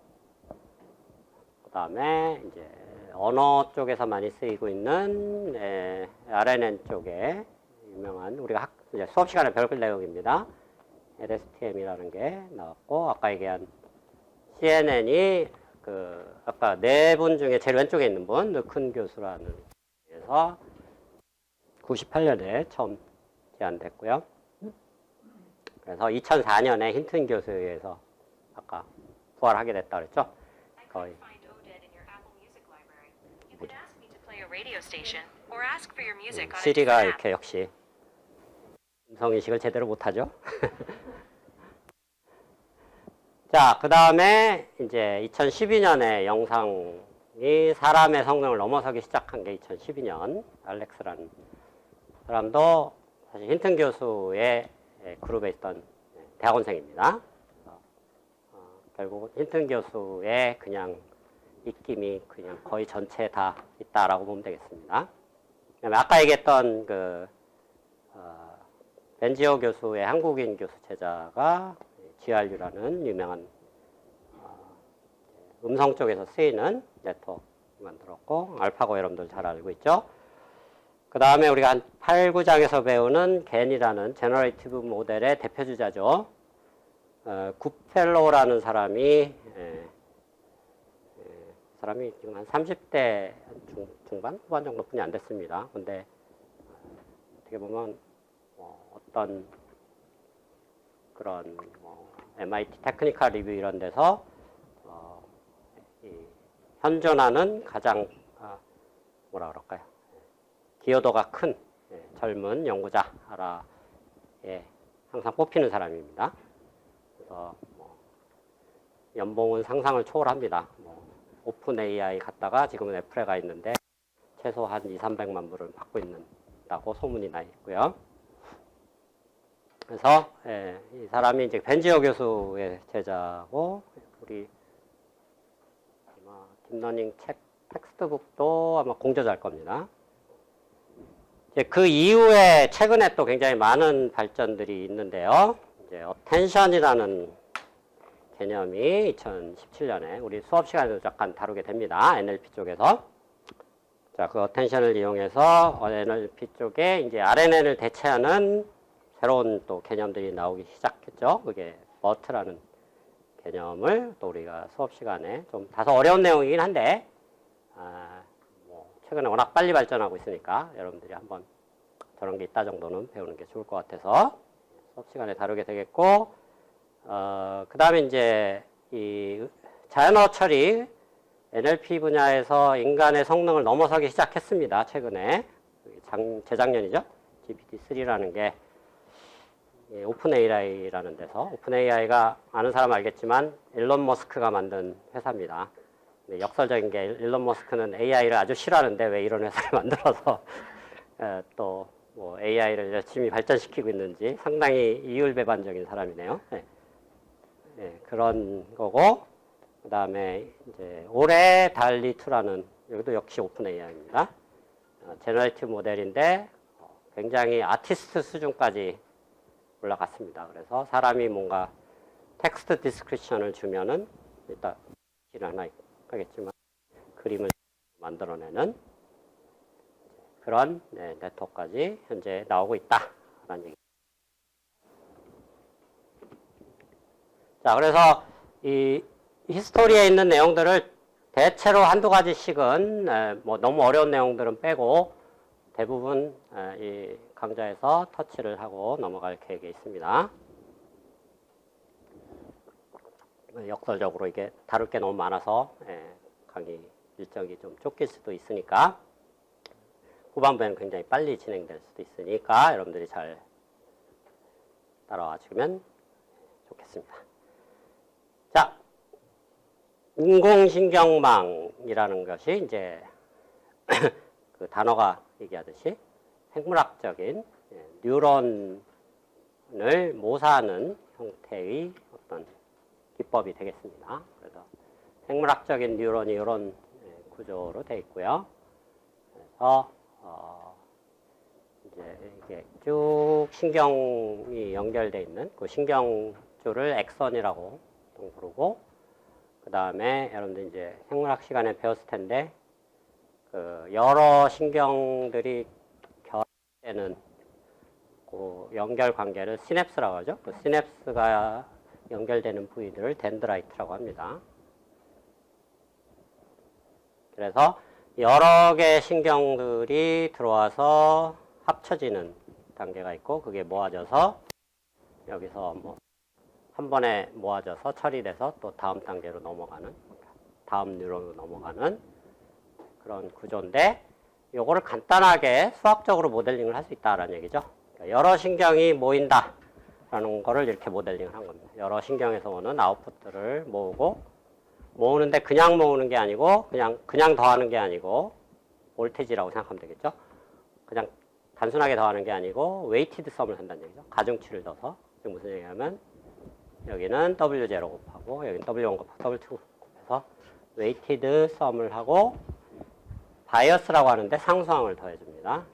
A: 그 다음에 이제 언어 쪽에서 많이 쓰이고 있는 RNN 쪽에 유명한 우리가 이제 수업 시간에 배울 내용입니다. LSTM이라는 게 나왔고, 아까 얘기한 CNN이 그 아까 네 분 중에 제일 왼쪽에 있는 분, 르큰 교수라는 데서 98년에 처음 제안됐고요. 그래서 2004년에 힌튼 교수에 의해서 아까 부활하게 됐다 그랬죠. 거의 시리가 이렇게 역시 음성인식을 제대로 못하죠. 자, 그 다음에 이제 2012년에 영상이 사람의 성능을 넘어서기 시작한 게 2012년 알렉스라는 사람도 사실 힌튼 교수의 그룹에 있던 대학원생입니다. 결국 힌튼 교수의 그냥 입김이 그냥 거의 전체에 다 있다라고 보면 되겠습니다. 그다음에 아까 얘기했던 그 벤지오 교수의 한국인 교수 제자가 GRU라는 유명한 음성 쪽에서 쓰이는 네트워크 만들었고, 알파고 여러분들 잘 알고 있죠. 그 다음에 우리가 한 8, 9장에서 배우는 겐이라는 제너레이티브 모델의 대표주자죠. 굿펠로우라는 사람이 지금 한 30대 중반, 후반 정도뿐이 안 됐습니다. 근데 어떻게 보면 어떤 그런 MIT 테크니컬 리뷰 이런 데서 현존하는 가장 뭐라 그럴까요? 기여도가 큰 젊은 연구자라 항상 뽑히는 사람입니다. 그래서 연봉은 상상을 초월합니다. 오픈 AI 갔다가 지금은 애플에 가 있는데 최소 한 2, 300만 불을 받고 있다고 소문이 나 있고요. 그래서 이 사람이 이제 벤지오 교수의 제자고, 우리 아마 딥러닝 책 텍스트북도 아마 공저자일 겁니다. 이제 그 이후에 최근에 또 굉장히 많은 발전들이 있는데요. 이제 어텐션이라는 개념이 2017년에 우리 수업 시간에도 잠깐 다루게 됩니다. NLP 쪽에서. 자, 그 어텐션을 이용해서 NLP 쪽에 이제 RNN을 대체하는 새로운 또 개념들이 나오기 시작했죠. 그게 버트라는 개념을 또 우리가 수업 시간에 좀 다소 어려운 내용이긴 한데, 최근에 워낙 빨리 발전하고 있으니까 여러분들이 한번 저런 게 있다 정도는 배우는 게 좋을 것 같아서 수업 시간에 다루게 되겠고, 그 다음에 이제 이 자연어 처리 NLP 분야에서 인간의 성능을 넘어서기 시작했습니다. 최근에 재작년이죠. GPT-3라는 게 오픈 AI라는 데서, 오픈 AI가 아는 사람 알겠지만 일론 머스크가 만든 회사입니다. 역설적인 게 일론 머스크는 AI를 아주 싫어하는데 왜 이런 회사를 만들어서 또 뭐 AI를 열심히 발전시키고 있는지 상당히 이율배반적인 사람이네요. 그런 거고, 그 다음에 이제 올해 달리2라는, 여기도 역시 오픈 AI입니다. 제너레이티브 모델인데 굉장히 아티스트 수준까지 올라갔습니다. 그래서 사람이 뭔가 텍스트 디스크리션을 주면은 일단 하나 하겠지만 그림을 만들어내는 그런 네트워크까지 현재 나오고 있다라는 얘기. 자, 그래서 이 히스토리에 있는 내용들을 대체로 한두 가지씩은 뭐 너무 어려운 내용들은 빼고 대부분 이 강좌에서 터치를 하고 넘어갈 계획에 있습니다. 역설적으로 이게 다룰 게 너무 많아서 강의 일정이 좀 쫓길 수도 있으니까 후반부에는 굉장히 빨리 진행될 수도 있으니까 여러분들이 잘 따라와 주면 좋겠습니다. 자, 인공신경망이라는 것이 이제 그 단어가 얘기하듯이 생물학적인 뉴런을 모사하는 형태의 어떤 기법이 되겠습니다. 그래서 생물학적인 뉴런이 이런 구조로 되어 있고요. 그래서 이제 이게 쭉 신경이 연결되어 있는 그 신경줄을 엑선이라고 부르고, 그 다음에 여러분들 이제 생물학 시간에 배웠을 텐데 그 여러 신경들이 결합되는 그 연결 관계를 시냅스라고 하죠. 그 시냅스가 연결되는 부위들을 덴드라이트라고 합니다. 그래서 여러 개의 신경들이 들어와서 합쳐지는 단계가 있고, 그게 모아져서 여기서 뭐 한 번에 모아져서 처리돼서 또 다음 단계로 넘어가는, 다음 뉴런으로 넘어가는 그런 구조인데, 요거를 간단하게 수학적으로 모델링을 할 수 있다라는 얘기죠. 그러니까 여러 신경이 모인다라는 거를 이렇게 모델링을 한 겁니다. 여러 신경에서 오는 아웃풋들을 모으는데 그냥 모으는 게 아니고 그냥 더하는 게 아니고 볼테이지라고 생각하면 되겠죠. 그냥 단순하게 더하는 게 아니고 웨이티드 썸을 한다는 얘기죠. 가중치를 넣어서. 지금 무슨 얘기냐면 여기는 W0 곱하고 여기는 W1 곱하고 W2 곱해서 웨이티드 썸을 하고 바이어스라고 하는데 상수항을 더해줍니다.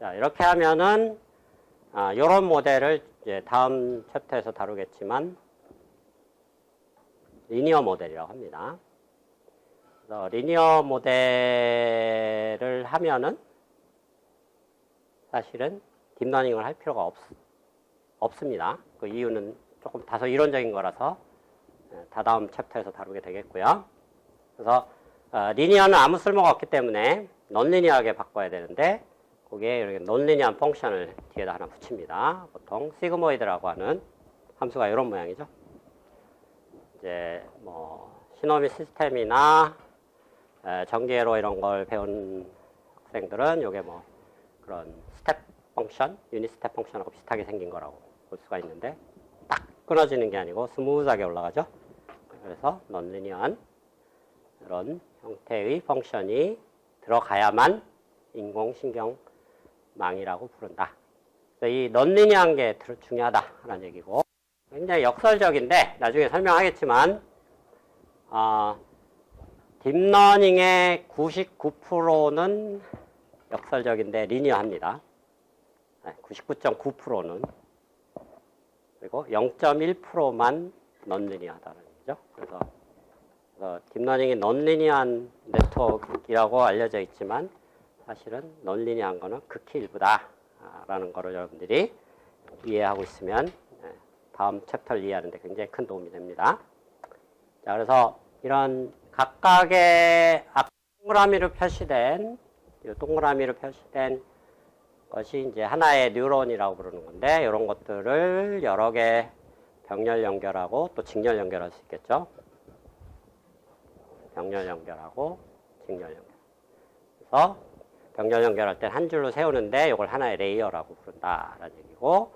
A: 자, 이렇게 하면은 이런 모델을 이제 다음 챕터에서 다루겠지만 리니어 모델이라고 합니다. 그래서 리니어 모델을 하면은 사실은 딥러닝을 할 필요가 없습니다. 그 이유는 조금 다소 이론적인 거라서 다다음 챕터에서 다루게 되겠고요. 그래서 리니어는 아무 쓸모가 없기 때문에 넌리니어하게 바꿔야 되는데 거기에 이렇게 넌리니어한 펑션을 뒤에다 하나 붙입니다. 보통 시그모이드라고 하는 함수가 이런 모양이죠. 이제 뭐 시노미 시스템이나 전기회로 이런 걸 배운 학생들은 이게 뭐 그런 스텝 펑션, 유닛 스텝 펑션하고 비슷하게 생긴 거라고 볼 수가 있는데 딱 끊어지는 게 아니고 스무스하게 올라가죠. 그래서 넌리니어한 이런 형태의 펑션이 들어가야만 인공신경망이라고 부른다. 이 넌리니어한 게 중요하다라는 얘기고, 굉장히 역설적인데 나중에 설명하겠지만 딥러닝의 99%는 역설적인데 리니어합니다. 99.9%는. 그리고 0.1%만 넌리니어하다는 얘기죠. 그래서 딥러닝이 넌리니어한 네트워크라고 알려져 있지만 사실은 넌리니어한 거는 극히 일부다라는 거를 여러분들이 이해하고 있으면 다음 챕터를 이해하는데 굉장히 큰 도움이 됩니다. 자, 그래서 이런 각각의 동그라미로 표시된 것이 이제 하나의 뉴런이라고 부르는 건데, 이런 것들을 여러 개 병렬 연결하고 또 직렬 연결할 수 있겠죠. 병렬 연결하고 직렬 연결. 그래서 병렬 연결할 때 한 줄로 세우는데 이걸 하나의 레이어라고 부른다라는 얘기고,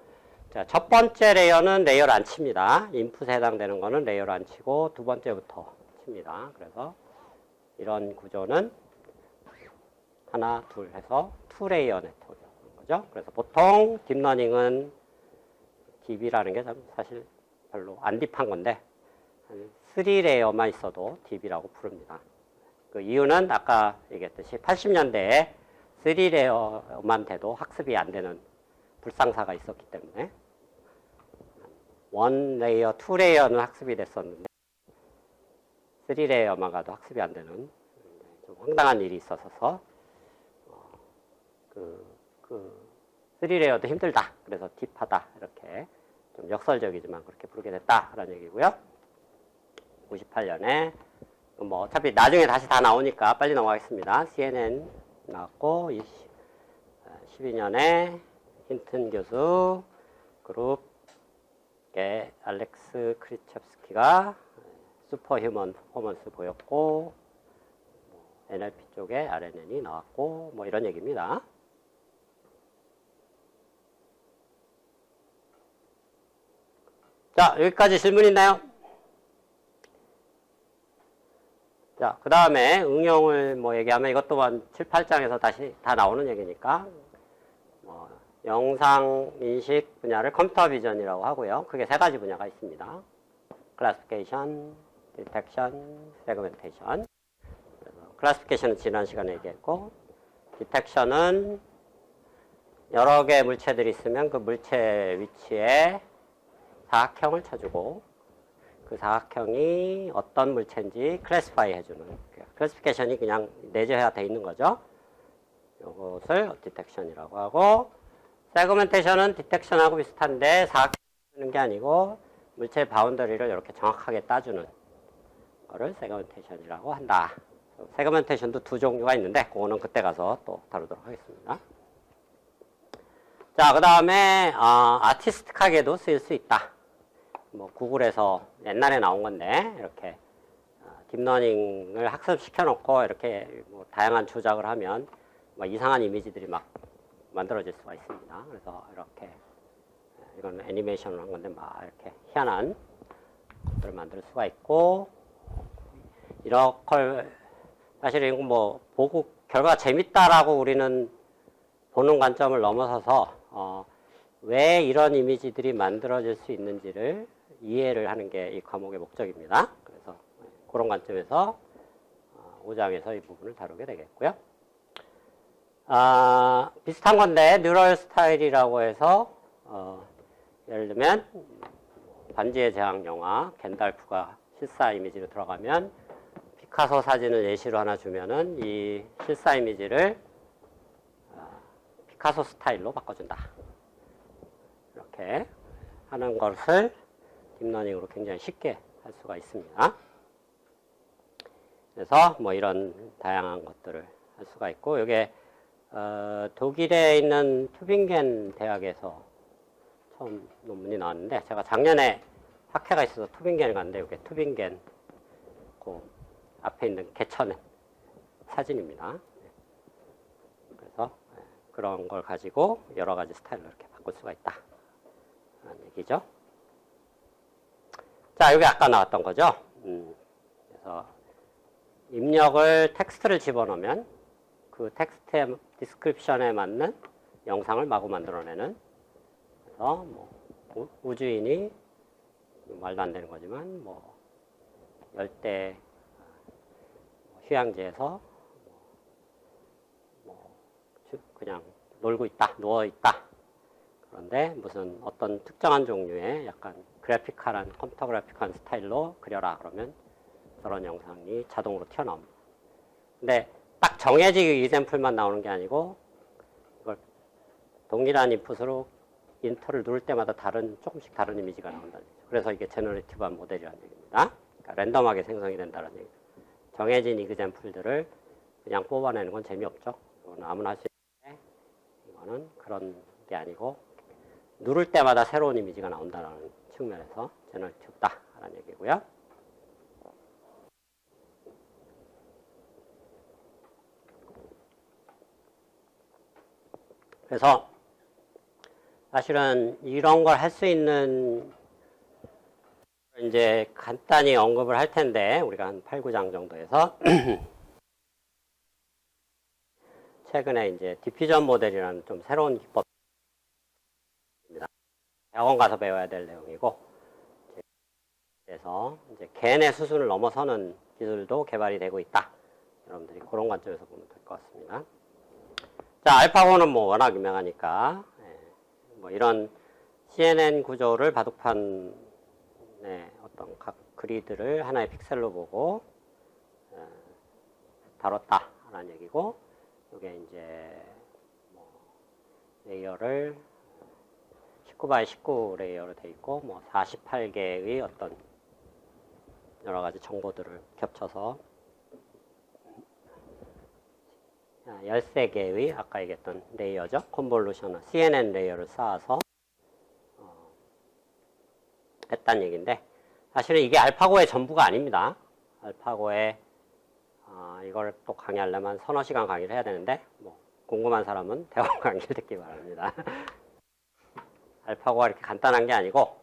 A: 자, 첫 번째 레이어는 레이어를 안 칩니다. 인풋에 해당되는 거는 레이어를 안 치고 두 번째부터 칩니다. 그래서 이런 구조는 하나, 둘 해서 투 레이어 네트워크라는 거죠. 그래서 보통 딥러닝은 딥이라는 게 사실 별로 안 딥한 건데 한 3레이어만 있어도 딥이라고 부릅니다. 그 이유는 아까 얘기했듯이 80년대에 3레이어만 돼도 학습이 안 되는 불상사가 있었기 때문에 1레이어, 2레이어는 학습이 됐었는데 3레이어만 가도 학습이 안 되는 좀 황당한 일이 있어서 3레이어도 힘들다. 그래서 딥하다. 이렇게 좀 역설적이지만 그렇게 부르게 됐다라는 얘기고요. 98년에 뭐 어차피 나중에 다시 다 나오니까 빨리 넘어가겠습니다. CNN 나왔고 12년에 힌튼 교수 그룹의 알렉스 크리첵스키가 슈퍼휴먼 퍼포먼스 보였고 NLP 쪽에 RNN이 나왔고 뭐 이런 얘기입니다. 자, 여기까지 질문 있나요? 자, 그 다음에 응용을 뭐 얘기하면 이것 또한 7, 8장에서 다시 다 나오는 얘기니까 영상 인식 분야를 컴퓨터 비전이라고 하고요. 그게 세 가지 분야가 있습니다. 클래시피케이션, 디텍션, 세그멘테이션. 클래시피케이션은 지난 시간에 얘기했고, 디텍션은 여러 개의 물체들이 있으면 그 물체 위치에 사각형을 쳐주고 그 사각형이 어떤 물체인지 클래시파이 해주는, 클래시피케이션이 그냥 내재해야 돼 있는 거죠. 이것을 디텍션이라고 하고, 세그멘테이션은 디텍션하고 비슷한데 사각형 주는 게 아니고 물체의 바운더리를 이렇게 정확하게 따주는 거를 세그멘테이션이라고 한다. 세그멘테이션도 두 종류가 있는데 그거는 그때 가서 또 다루도록 하겠습니다. 자, 그 다음에 아티스틱하게도 쓰일 수 있다. 뭐 구글에서 옛날에 나온 건데 이렇게 딥러닝을 학습시켜 놓고 이렇게 뭐 다양한 조작을 하면 뭐 이상한 이미지들이 막 만들어질 수가 있습니다. 그래서 이렇게 이건 애니메이션을 한 건데 막 이렇게 희한한 것들을 만들 수가 있고, 이렇게 사실 이거 뭐 보고 결과가 재밌다라고 우리는 보는 관점을 넘어서서 왜 이런 이미지들이 만들어질 수 있는지를 이해를 하는 게 이 과목의 목적입니다. 그래서 그런 관점에서 5장에서 이 부분을 다루게 되겠고요. 비슷한 건데 뉴럴 스타일이라고 해서 예를 들면 반지의 제왕 영화 겐달프가 실사 이미지로 들어가면 피카소 사진을 예시로 하나 주면은 이 실사 이미지를 피카소 스타일로 바꿔준다. 이렇게 하는 것을 딥러닝으로 굉장히 쉽게 할 수가 있습니다. 그래서 뭐 이런 다양한 것들을 할 수가 있고, 이게 독일에 있는 튜빙겐 대학에서 처음 논문이 나왔는데, 제가 작년에 학회가 있어서 튜빙겐을 갔는데, 이게 튜빙겐 그 앞에 있는 개천 사진입니다. 그래서 그런 걸 가지고 여러 가지 스타일로 이렇게 바꿀 수가 있다. 라는 얘기죠. 자, 여기 아까 나왔던 거죠. 그래서 입력을 텍스트를 집어넣으면 그 텍스트의 디스크립션에 맞는 영상을 마구 만들어내는, 그래서 뭐 우주인이 말도 안 되는 거지만 뭐 열대 휴양지에서 뭐 그냥 놀고 있다, 누워 있다. 그런데 무슨 어떤 특정한 종류의 약간 그래픽한, 컴퓨터 그래픽한 스타일로 그려라 그러면 저런 영상이 자동으로 튀어나옵니다. 근데 딱 정해진 이샘플만 나오는 게 아니고 이걸 동일한 인풋으로 인터를 누를 때마다 조금씩 다른 이미지가 나온다는 얘기죠. 그래서 이게 제너레이티브한 모델이라는 얘기입니다. 그러니까 랜덤하게 생성이 된다는 얘기죠. 정해진 이그샘플들을 그냥 뽑아내는 건 재미없죠. 이거는 아무나 할 수 있는데 이거는 그런 게 아니고 누를 때마다 새로운 이미지가 나온다는 측면에서 제너레이티브다라는 얘기고요. 그래서 사실은 이런 걸 할 수 있는 이제 간단히 언급을 할 텐데, 우리가 한 8, 9장 정도에서 최근에 이제 디퓨전 모델이라는 좀 새로운 기법입니다. 대학원 가서 배워야 될 내용이고, 그래서 이제 개인의 수준을 넘어서는 기술도 개발이 되고 있다. 여러분들이 그런 관점에서 보면 될 것 같습니다. 자, 알파고는 뭐 워낙 유명하니까 뭐 이런 CNN 구조를 바둑판의 어떤 각 그리드를 하나의 픽셀로 보고 다뤘다라는 얘기고, 이게 이제 뭐 레이어를 19 x 19 레이어로 돼 있고, 뭐 48개의 어떤 여러 가지 정보들을 겹쳐서 13개의 아까 얘기했던 레이어죠. 컨볼루셔널 CNN 레이어를 쌓아서 했다는 얘기인데, 사실은 이게 알파고의 전부가 아닙니다. 알파고의 이걸 또 강의하려면 서너 시간 강의를 해야 되는데, 뭐 궁금한 사람은 대원 강의를 듣기 바랍니다. 알파고가 이렇게 간단한 게 아니고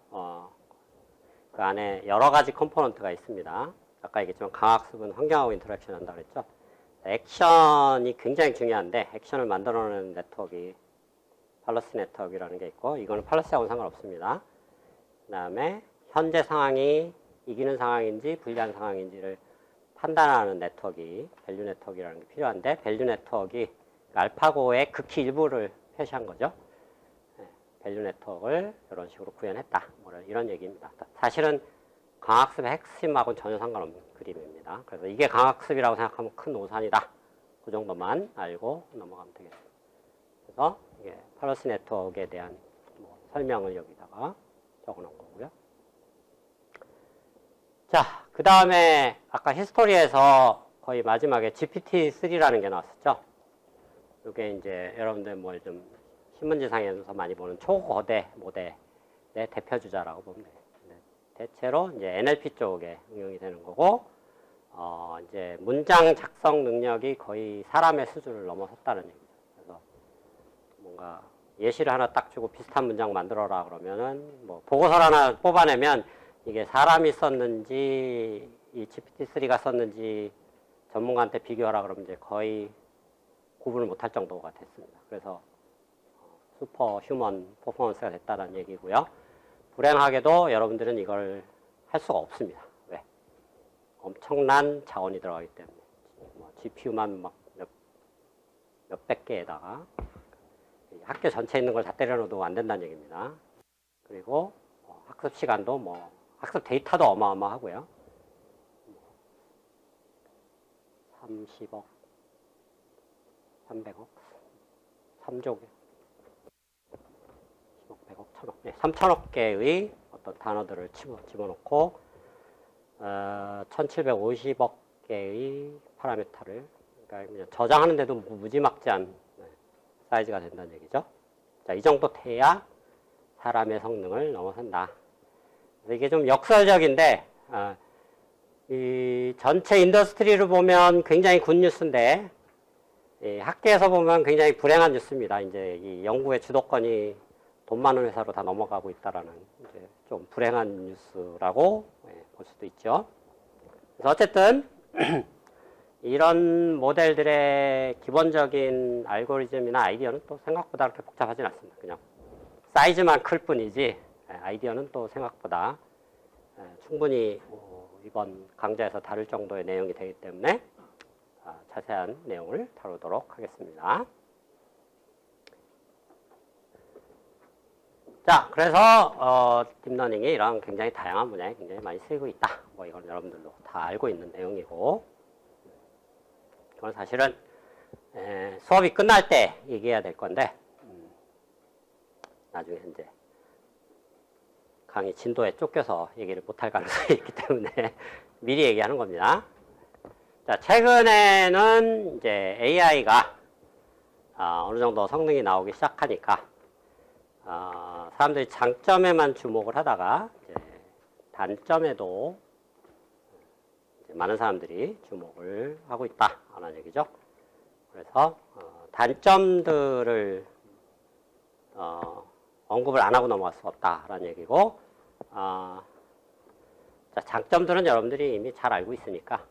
A: 그 안에 여러 가지 컴포넌트가 있습니다. 아까 얘기했지만 강학습은 환경하고 인터랙션 한다고 그랬죠. 액션이 굉장히 중요한데, 액션을 만들어내는 네트워크가 팔러시 네트워크라는 게 있고, 이거는 팔러시하고는 상관없습니다. 그 다음에 현재 상황이 이기는 상황인지 불리한 상황인지를 판단하는 네트워크, 밸류 네트워크라는 게 필요한데, 밸류 네트워크가 알파고의 극히 일부를 표시한 거죠. 밸류 네트워크를 이런 식으로 구현했다. 뭐 이런 얘기입니다. 사실은 강학습의 핵심하고는 전혀 상관없는 그림입니다. 그래서 이게 강학습이라고 생각하면 큰 오산이다. 그 정도만 알고 넘어가면 되겠습니다. 그래서 이게 팔러시 네트워크에 대한 뭐 설명을 여기다가 적어 놓은 거고요. 자, 그 다음에 아까 히스토리에서 거의 마지막에 GPT-3라는 게 나왔었죠. 이게 이제 여러분들 뭐 좀 신문지상에서 많이 보는 초거대 모델의 대표주자라고 보면 돼요. 대체로 이제 NLP 쪽에 응용이 되는 거고, 이제 문장 작성 능력이 거의 사람의 수준을 넘어섰다는 얘기죠. 그래서 뭔가 예시를 하나 딱 주고 비슷한 문장 만들어라 그러면은 뭐 보고서를 하나 뽑아내면 이게 사람이 썼는지 이 GPT-3가 썼는지 전문가한테 비교하라 그러면 이제 거의 구분을 못할 정도가 됐습니다. 그래서 슈퍼 휴먼 퍼포먼스가 됐다는 얘기고요. 불행하게도 여러분들은 이걸 할 수가 없습니다. 왜? 엄청난 자원이 들어가기 때문에. 뭐 GPU만 막 몇백 개에다가 학교 전체에 있는 걸 다 때려넣어도 안 된다는 얘기입니다. 그리고 학습 시간도 뭐 학습 데이터도 어마어마하고요. 30억, 300억, 3조 개. 100억, 1000억, 네, 3000억 개의 어떤 단어들을 집어넣고 1750억 개의 파라미터를, 그러니까 저장하는데도 무지막지한 사이즈가 된다는 얘기죠. 자, 이 정도 돼야 사람의 성능을 넘어선다. 이게 좀 역설적인데 이 전체 인더스트리를 보면 굉장히 굿뉴스인데 학계에서 보면 굉장히 불행한 뉴스입니다. 이제 이 연구의 주도권이 돈 많은 회사로 다 넘어가고 있다라는 이제 좀 불행한 뉴스라고 볼 수도 있죠. 그래서 어쨌든 이런 모델들의 기본적인 알고리즘이나 아이디어는 또 생각보다 그렇게 복잡하진 않습니다. 그냥 사이즈만 클 뿐이지 아이디어는 또 생각보다 충분히 이번 강좌에서 다룰 정도의 내용이 되기 때문에 자세한 내용을 다루도록 하겠습니다. 자, 그래서 딥러닝이 이런 굉장히 다양한 분야에 굉장히 많이 쓰이고 있다. 뭐 이건 여러분들도 다 알고 있는 내용이고, 이건 사실은 수업이 끝날 때 얘기해야 될 건데 나중에 이제 강의 진도에 쫓겨서 얘기를 못할 가능성이 있기 때문에 미리 얘기하는 겁니다. 자, 최근에는 이제 AI가 어느 정도 성능이 나오기 시작하니까 사람들이 장점에만 주목을 하다가 이제 단점에도 이제 많은 사람들이 주목을 하고 있다라는 얘기죠. 그래서 단점들을 언급을 안 하고 넘어갈 수 없다라는 얘기고, 자, 장점들은 여러분들이 이미 잘 알고 있으니까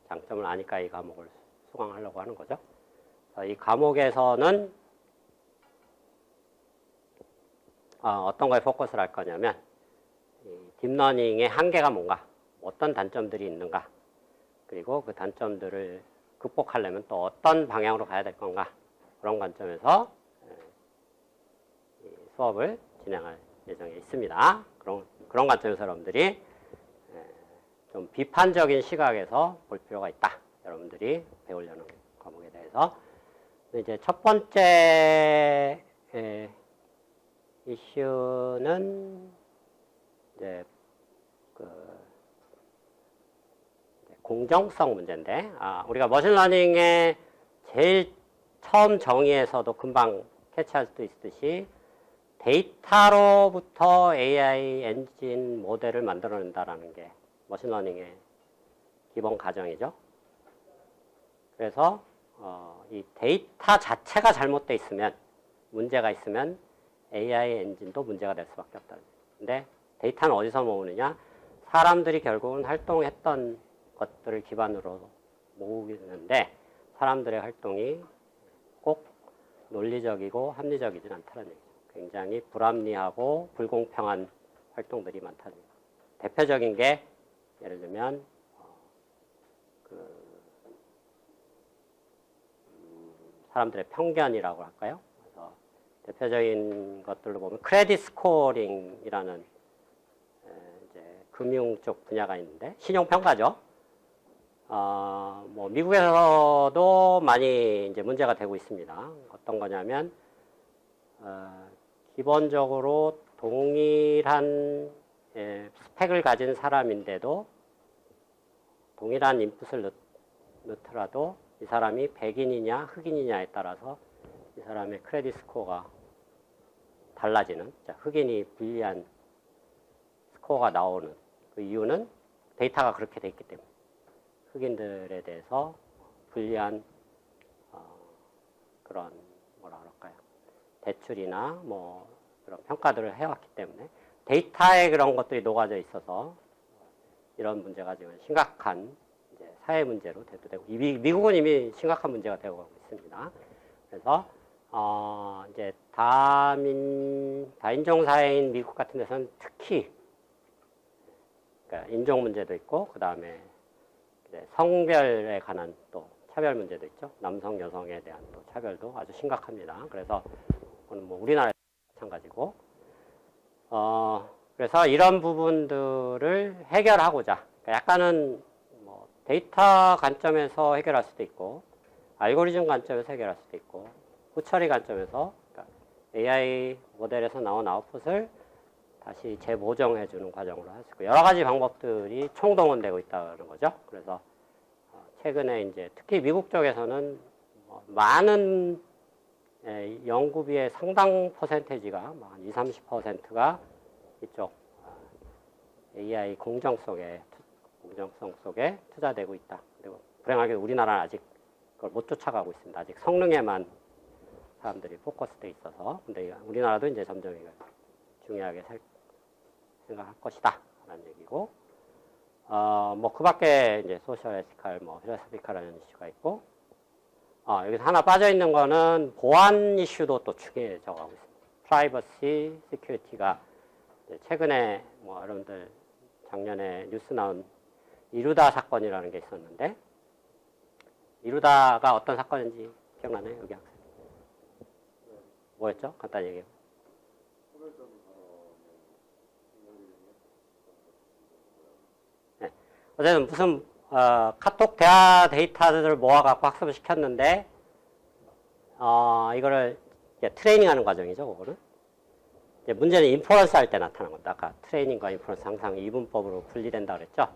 A: 장점을 아니까 이 과목을 수강하려고 하는 거죠. 이 과목에서는 어떤 거에 포커스를 할 거냐면 이 딥러닝의 한계가 뭔가, 어떤 단점들이 있는가, 그리고 그 단점들을 극복하려면 또 어떤 방향으로 가야 될 건가, 그런 관점에서 수업을 진행할 예정에 있습니다. 그런 관점에서 여러분들이 좀 비판적인 시각에서 볼 필요가 있다. 여러분들이 배우려는 과목에 대해서. 이제 첫 번째 이슈는 이제 공정성 문제인데, 우리가 머신러닝의 제일 처음 정의에서도 금방 캐치할 수 있듯이 데이터로부터 AI 엔진 모델을 만들어낸다라는 게 머신러닝의 기본 가정이죠. 그래서 이 데이터 자체가 잘못되어 있으면, 문제가 있으면 AI 엔진도 문제가 될 수밖에 없다. 근데 데이터는 어디서 모으느냐? 사람들이 결국은 활동했던 것들을 기반으로 모으는데 사람들의 활동이 꼭 논리적이고 합리적이진 않다는 얘기죠. 굉장히 불합리하고 불공평한 활동들이 많다는 얘기죠. 대표적인 게 예를 들면 사람들의 편견이라고 할까요? 그래서 대표적인 것들로 보면 크레딧 스코어링이라는 이제 금융 쪽 분야가 있는데 신용평가죠. 뭐 미국에서도 많이 이제 문제가 되고 있습니다. 어떤 거냐면 기본적으로 동일한 스펙을 가진 사람인데도 동일한 인풋을 넣더라도 이 사람이 백인이냐 흑인이냐에 따라서 이 사람의 크레딧 스코어가 달라지는, 흑인이 불리한 스코어가 나오는 그 이유는 데이터가 그렇게 돼 있기 때문에 흑인들에 대해서 불리한 그런 뭐라 그럴까요? 대출이나 뭐 그런 평가들을 해왔기 때문에 데이터에 그런 것들이 녹아져 있어서 이런 문제가 지금 심각한 이제 사회 문제로 대두되고, 미국은 이미 심각한 문제가 되고 있습니다. 그래서 이제 다인종 사회인 미국 같은 데서는 특히 그러니까 인종 문제도 있고 그 다음에 성별에 관한 또 차별 문제도 있죠. 남성 여성에 대한 또 차별도 아주 심각합니다. 그래서 그건 뭐 우리나라에서 마찬가지고 그래서 이런 부분들을 해결하고자, 그러니까 약간은 뭐 데이터 관점에서 해결할 수도 있고 알고리즘 관점에서 해결할 수도 있고 후처리 관점에서, 그러니까 AI 모델에서 나온 아웃풋을 다시 재모정해 주는 과정으로 할 수 있고 여러 가지 방법들이 총동원되고 있다는 거죠. 그래서 최근에 이제 특히 미국 쪽에서는 많은 연구비의 상당 퍼센테이지가 한 20, 30%가 이쪽 AI 공정성 속에 투자되고 있다. 그리고 불행하게 우리나라는 아직 그걸 못 쫓아가고 있습니다. 아직 성능에만 사람들이 포커스돼 있어서. 근데 우리나라도 이제 점점 이걸 중요하게 생각할 것이다 라는 얘기고, 뭐 그 밖에 이제 소셜 에티컬, 뭐 필로소피컬이라는 이슈가 있고, 여기서 하나 빠져 있는 거는 보안 이슈도 또 중요해져 가고 있습니다. 프라이버시, 시큐리티가 최근에 뭐 여러분들 작년에 뉴스 나온 이루다 사건이라는 게 있었는데, 이루다가 어떤 사건인지 기억나나요? 여기 학생. 뭐였죠? 간단히 얘기해요. 네. 어쨌든 무슨 카톡 대화 데이터들을 모아갖고 학습을 시켰는데 이거를 이제 트레이닝하는 과정이죠. 그거는 이제 문제는 인퍼런스 할 때 나타난 겁니다. 아까 트레이닝과 인퍼런스 항상 이분법으로 분리된다 그랬죠.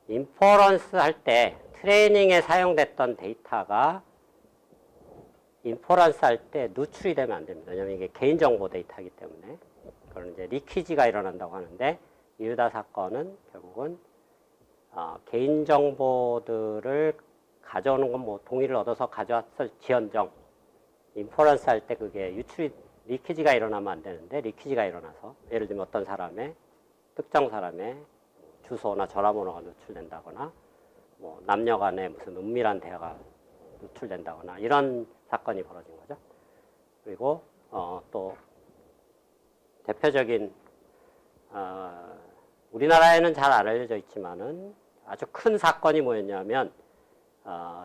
A: 인퍼런스 할 때 트레이닝에 사용됐던 데이터가 인퍼런스 할 때 누출이 되면 안 됩니다. 왜냐하면 이게 개인정보 데이터이기 때문에. 그런 이제 리퀴지가 일어난다고 하는데, 이루다 사건은 결국은 개인정보들을 가져오는 건 뭐 동의를 얻어서 가져왔을 지연정, 인퍼런스 할 때 그게 리퀴지가 일어나면 안 되는데, 리퀴지가 일어나서 예를 들면 어떤 사람의 특정 사람의 주소나 전화번호가 누출된다거나 뭐 남녀 간에 무슨 은밀한 대화가 누출된다거나 이런 사건이 벌어진 거죠. 그리고 또 대표적인 우리나라에는 잘 알려져 있지만은 아주 큰 사건이 뭐였냐면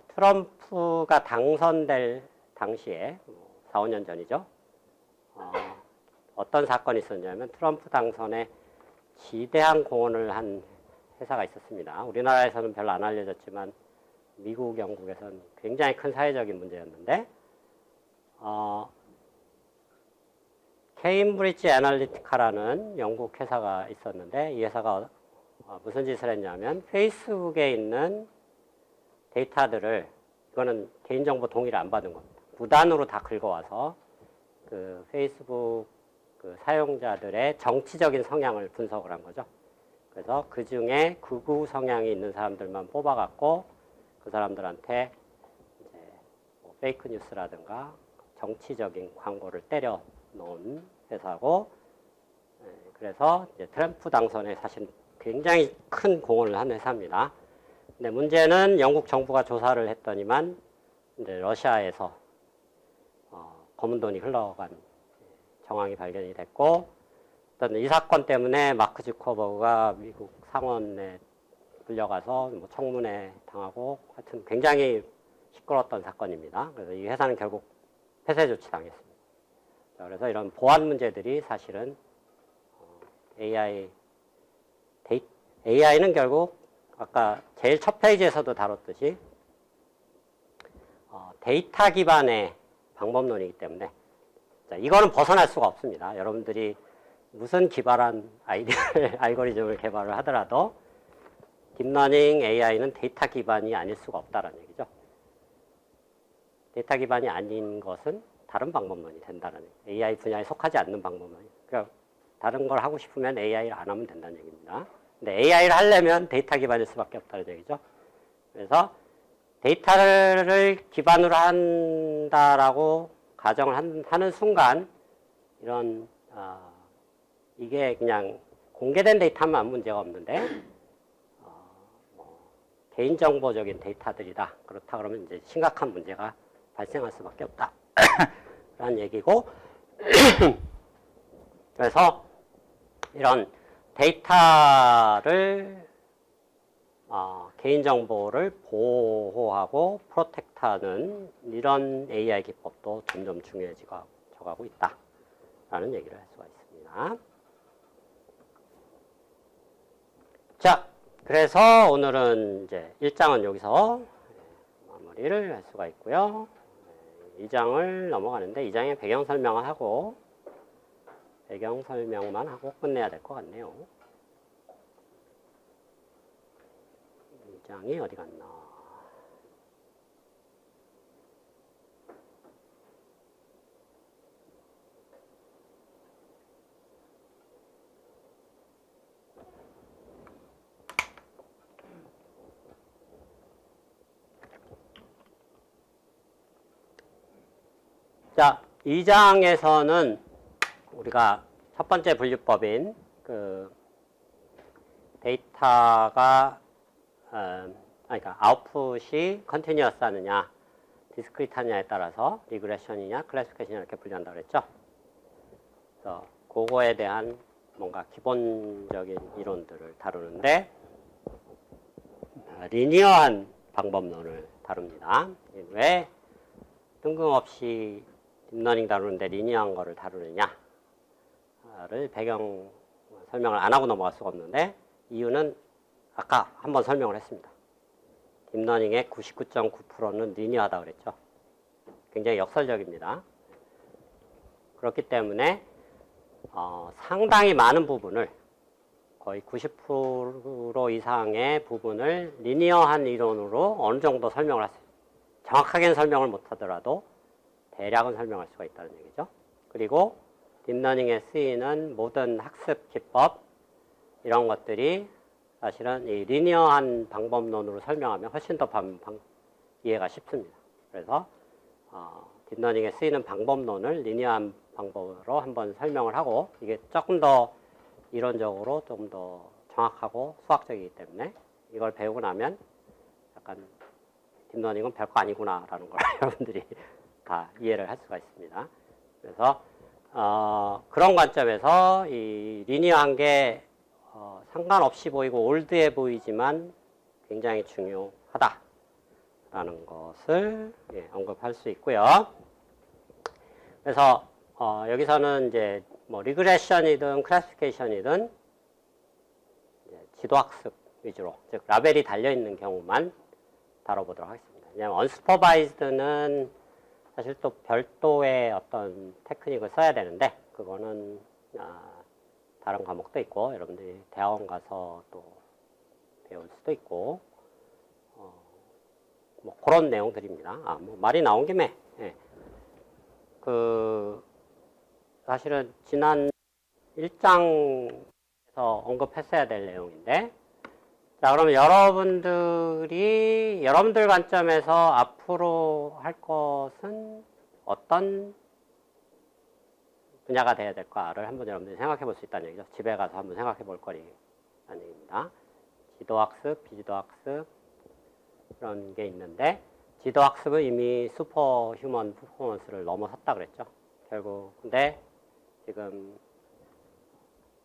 A: 트럼프가 당선될 당시에 4, 5년 전이죠. 어떤 사건이 있었냐면 트럼프 당선에 지대한 공헌을 한 회사가 있었습니다. 우리나라에서는 별로 안 알려졌지만 미국, 영국에서는 굉장히 큰 사회적인 문제였는데 케임브리지 애널리티카라는 영국 회사가 있었는데, 이 회사가 무슨 짓을 했냐면 페이스북에 있는 데이터들을, 이거는 개인정보 동의를 안 받은 겁니다. 무단으로 다 긁어와서 그 페이스북 그 사용자들의 정치적인 성향을 분석을 한 거죠. 그래서 그 중에 극우 성향이 있는 사람들만 뽑아갖고 그 사람들한테 이제 뭐 페이크 뉴스라든가 정치적인 광고를 때려 놓은 회사고, 그래서 이제 트럼프 당선에 사실 굉장히 큰 공헌을 한 회사입니다. 근데 문제는 영국 정부가 조사를 했더니만 이제 러시아에서 검은 돈이 흘러간 정황이 발견이 됐고, 어떤 이 사건 때문에 마크 주커버그가 미국 상원에 불려가서 뭐 청문회 당하고 하여튼 굉장히 시끄러웠던 사건입니다. 그래서 이 회사는 결국 폐쇄 조치 당했습니다. 자, 그래서 이런 보안 문제들이 사실은 AI는 결국 아까 제일 첫 페이지에서도 다뤘듯이 데이터 기반의 방법론이기 때문에, 자, 이거는 벗어날 수가 없습니다. 여러분들이 무슨 기발한 알고리즘을 개발을 하더라도 딥러닝 AI는 데이터 기반이 아닐 수가 없다는 얘기죠. 데이터 기반이 아닌 것은 다른 방법론이 된다는 얘기죠. AI 분야에 속하지 않는 방법론이. 그러니까 다른 걸 하고 싶으면 AI를 안 하면 된다는 얘기입니다. 근데 AI를 하려면 데이터 기반일 수밖에 없다는 얘기죠. 그래서 데이터를 기반으로 한다라고 가정을 하는 순간 이런 이게 그냥 공개된 데이터만 문제가 없는데 뭐 개인정보적인 데이터들이다. 그렇다 그러면 이제 심각한 문제가 발생할 수밖에 없다. 라는 얘기고, 그래서 이런 데이터를 개인정보를 보호하고 프로텍트하는 이런 AI 기법도 점점 중요해져가고 있다라는 얘기를 할 수가 있습니다. 자, 그래서 오늘은 이제 1장은 여기서 마무리를 할 수가 있고요. 2장을 넘어가는데 2장에 배경 설명을 하고 배경 설명만 하고 끝내야 될 것 같네요. 2장이 어디 갔나? 자, 2장에서는 우리가 첫 번째 분류법인 그 데이터가 그러니까 아웃풋이 컨티뉴어스 하느냐 디스크리트 하느냐에 따라서 리그레션이냐 클래시피케이션이냐 이렇게 분류한다고 그랬죠. 그래서 그거에 대한 뭔가 기본적인 이론들을 다루는데 리니어한 방법론을 다룹니다. 왜 뜬금없이 딥러닝 다루는데 리니어한 거를 다루느냐를 배경 설명을 안 하고 넘어갈 수가 없는데, 이유는 아까 한번 설명을 했습니다. 딥러닝의 99.9%는 리니어하다고 그랬죠. 굉장히 역설적입니다. 그렇기 때문에 상당히 많은 부분을, 거의 90% 이상의 부분을 리니어한 이론으로 어느 정도 설명을 할 수 있어요. 정확하게는 설명을 못하더라도 대략은 설명할 수가 있다는 얘기죠. 그리고 딥러닝에 쓰이는 모든 학습 기법 이런 것들이 사실은 이 리니어한 방법론으로 설명하면 훨씬 더 이해가 쉽습니다. 그래서 딥러닝에 쓰이는 방법론을 리니어한 방법으로 한번 설명을 하고, 이게 조금 더 이론적으로 좀 더 정확하고 수학적이기 때문에 이걸 배우고 나면 약간 딥러닝은 별거 아니구나 라는 걸 여러분들이 다 이해를 할 수가 있습니다. 그래서 그런 관점에서 이 리니어한 게 상관없이 보이고 올드해 보이지만 굉장히 중요하다라는 것을 언급할 수 있고요. 그래서 여기서는 이제 뭐 리그레션이든 클래시피케이션이든 지도학습 위주로, 즉 라벨이 달려있는 경우만 다뤄보도록 하겠습니다. 왜냐하면 언슈퍼바이즈드는 사실 또 별도의 어떤 테크닉을 써야 되는데, 그거는 다른 과목도 있고 여러분들이 대학원 가서 또 배울 수도 있고 뭐 그런 내용들입니다. 뭐 말이 나온 김에 사실은 지난 1장에서 언급했어야 될 내용인데, 자, 그러면 여러분들 관점에서 앞으로 할 것은 어떤 분야가 돼야 될까를 한번 여러분들이 생각해 볼 수 있다는 얘기죠. 집에 가서 한번 생각해 볼 거리라는 얘기입니다. 지도학습, 비지도학습, 그런 게 있는데, 지도학습은 이미 슈퍼 휴먼 퍼포먼스를 넘어섰다 그랬죠. 결국, 근데 지금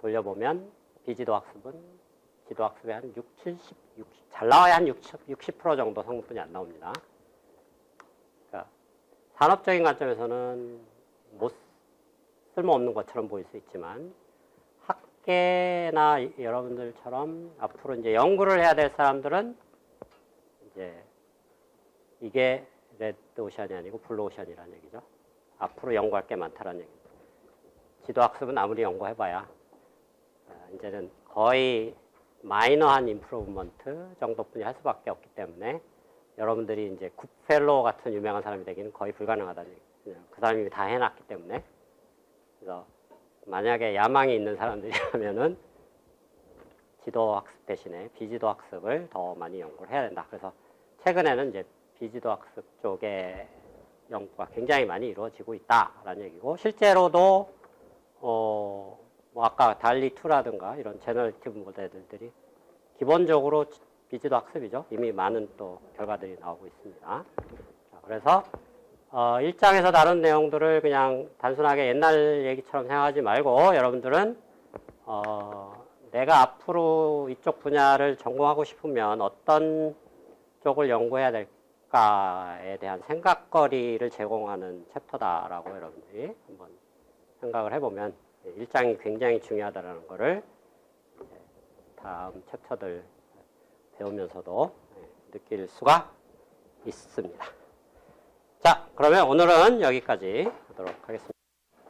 A: 돌려보면 비지도학습은 지도학습의 한 60, 잘 나와야 한 60% 정도 성분이 안 나옵니다. 그러니까 산업적인 관점에서는 쓸모없는 것처럼 보일 수 있지만, 학계나 여러분들처럼 앞으로 이제 연구를 해야 될 사람들은 이제 이게 레드 오션이 아니고 블루 오션이라는 얘기죠. 앞으로 연구할 게 많다라는 얘기입니다. 지도학습은 아무리 연구해봐야 이제는 거의 마이너한 임프루브먼트 정도뿐이 할 수밖에 없기 때문에 여러분들이 이제 굿펠로우 같은 유명한 사람이 되기는 거의 불가능하다는 얘기죠. 그 사람이 다 해놨기 때문에. 그래서 만약에 야망이 있는 사람들이라면은 지도학습 대신에 비지도학습을 더 많이 연구를 해야 된다. 그래서 최근에는 이제 비지도학습 쪽에 연구가 굉장히 많이 이루어지고 있다라는 얘기고, 실제로도 뭐 아까 달리2라든가 이런 제너레이티브 모델들이 기본적으로 비지도 학습이죠. 이미 많은 또 결과들이 나오고 있습니다. 자, 그래서 1장에서 다룬 내용들을 그냥 단순하게 옛날 얘기처럼 생각하지 말고, 여러분들은 내가 앞으로 이쪽 분야를 전공하고 싶으면 어떤 쪽을 연구해야 될까에 대한 생각거리를 제공하는 챕터다라고 여러분들이 한번 생각을 해보면 1장이 굉장히 중요하다는 것을 다음 챕터들 배우면서도 느낄 수가 있습니다. 자, 그러면 오늘은 여기까지 하도록 하겠습니다.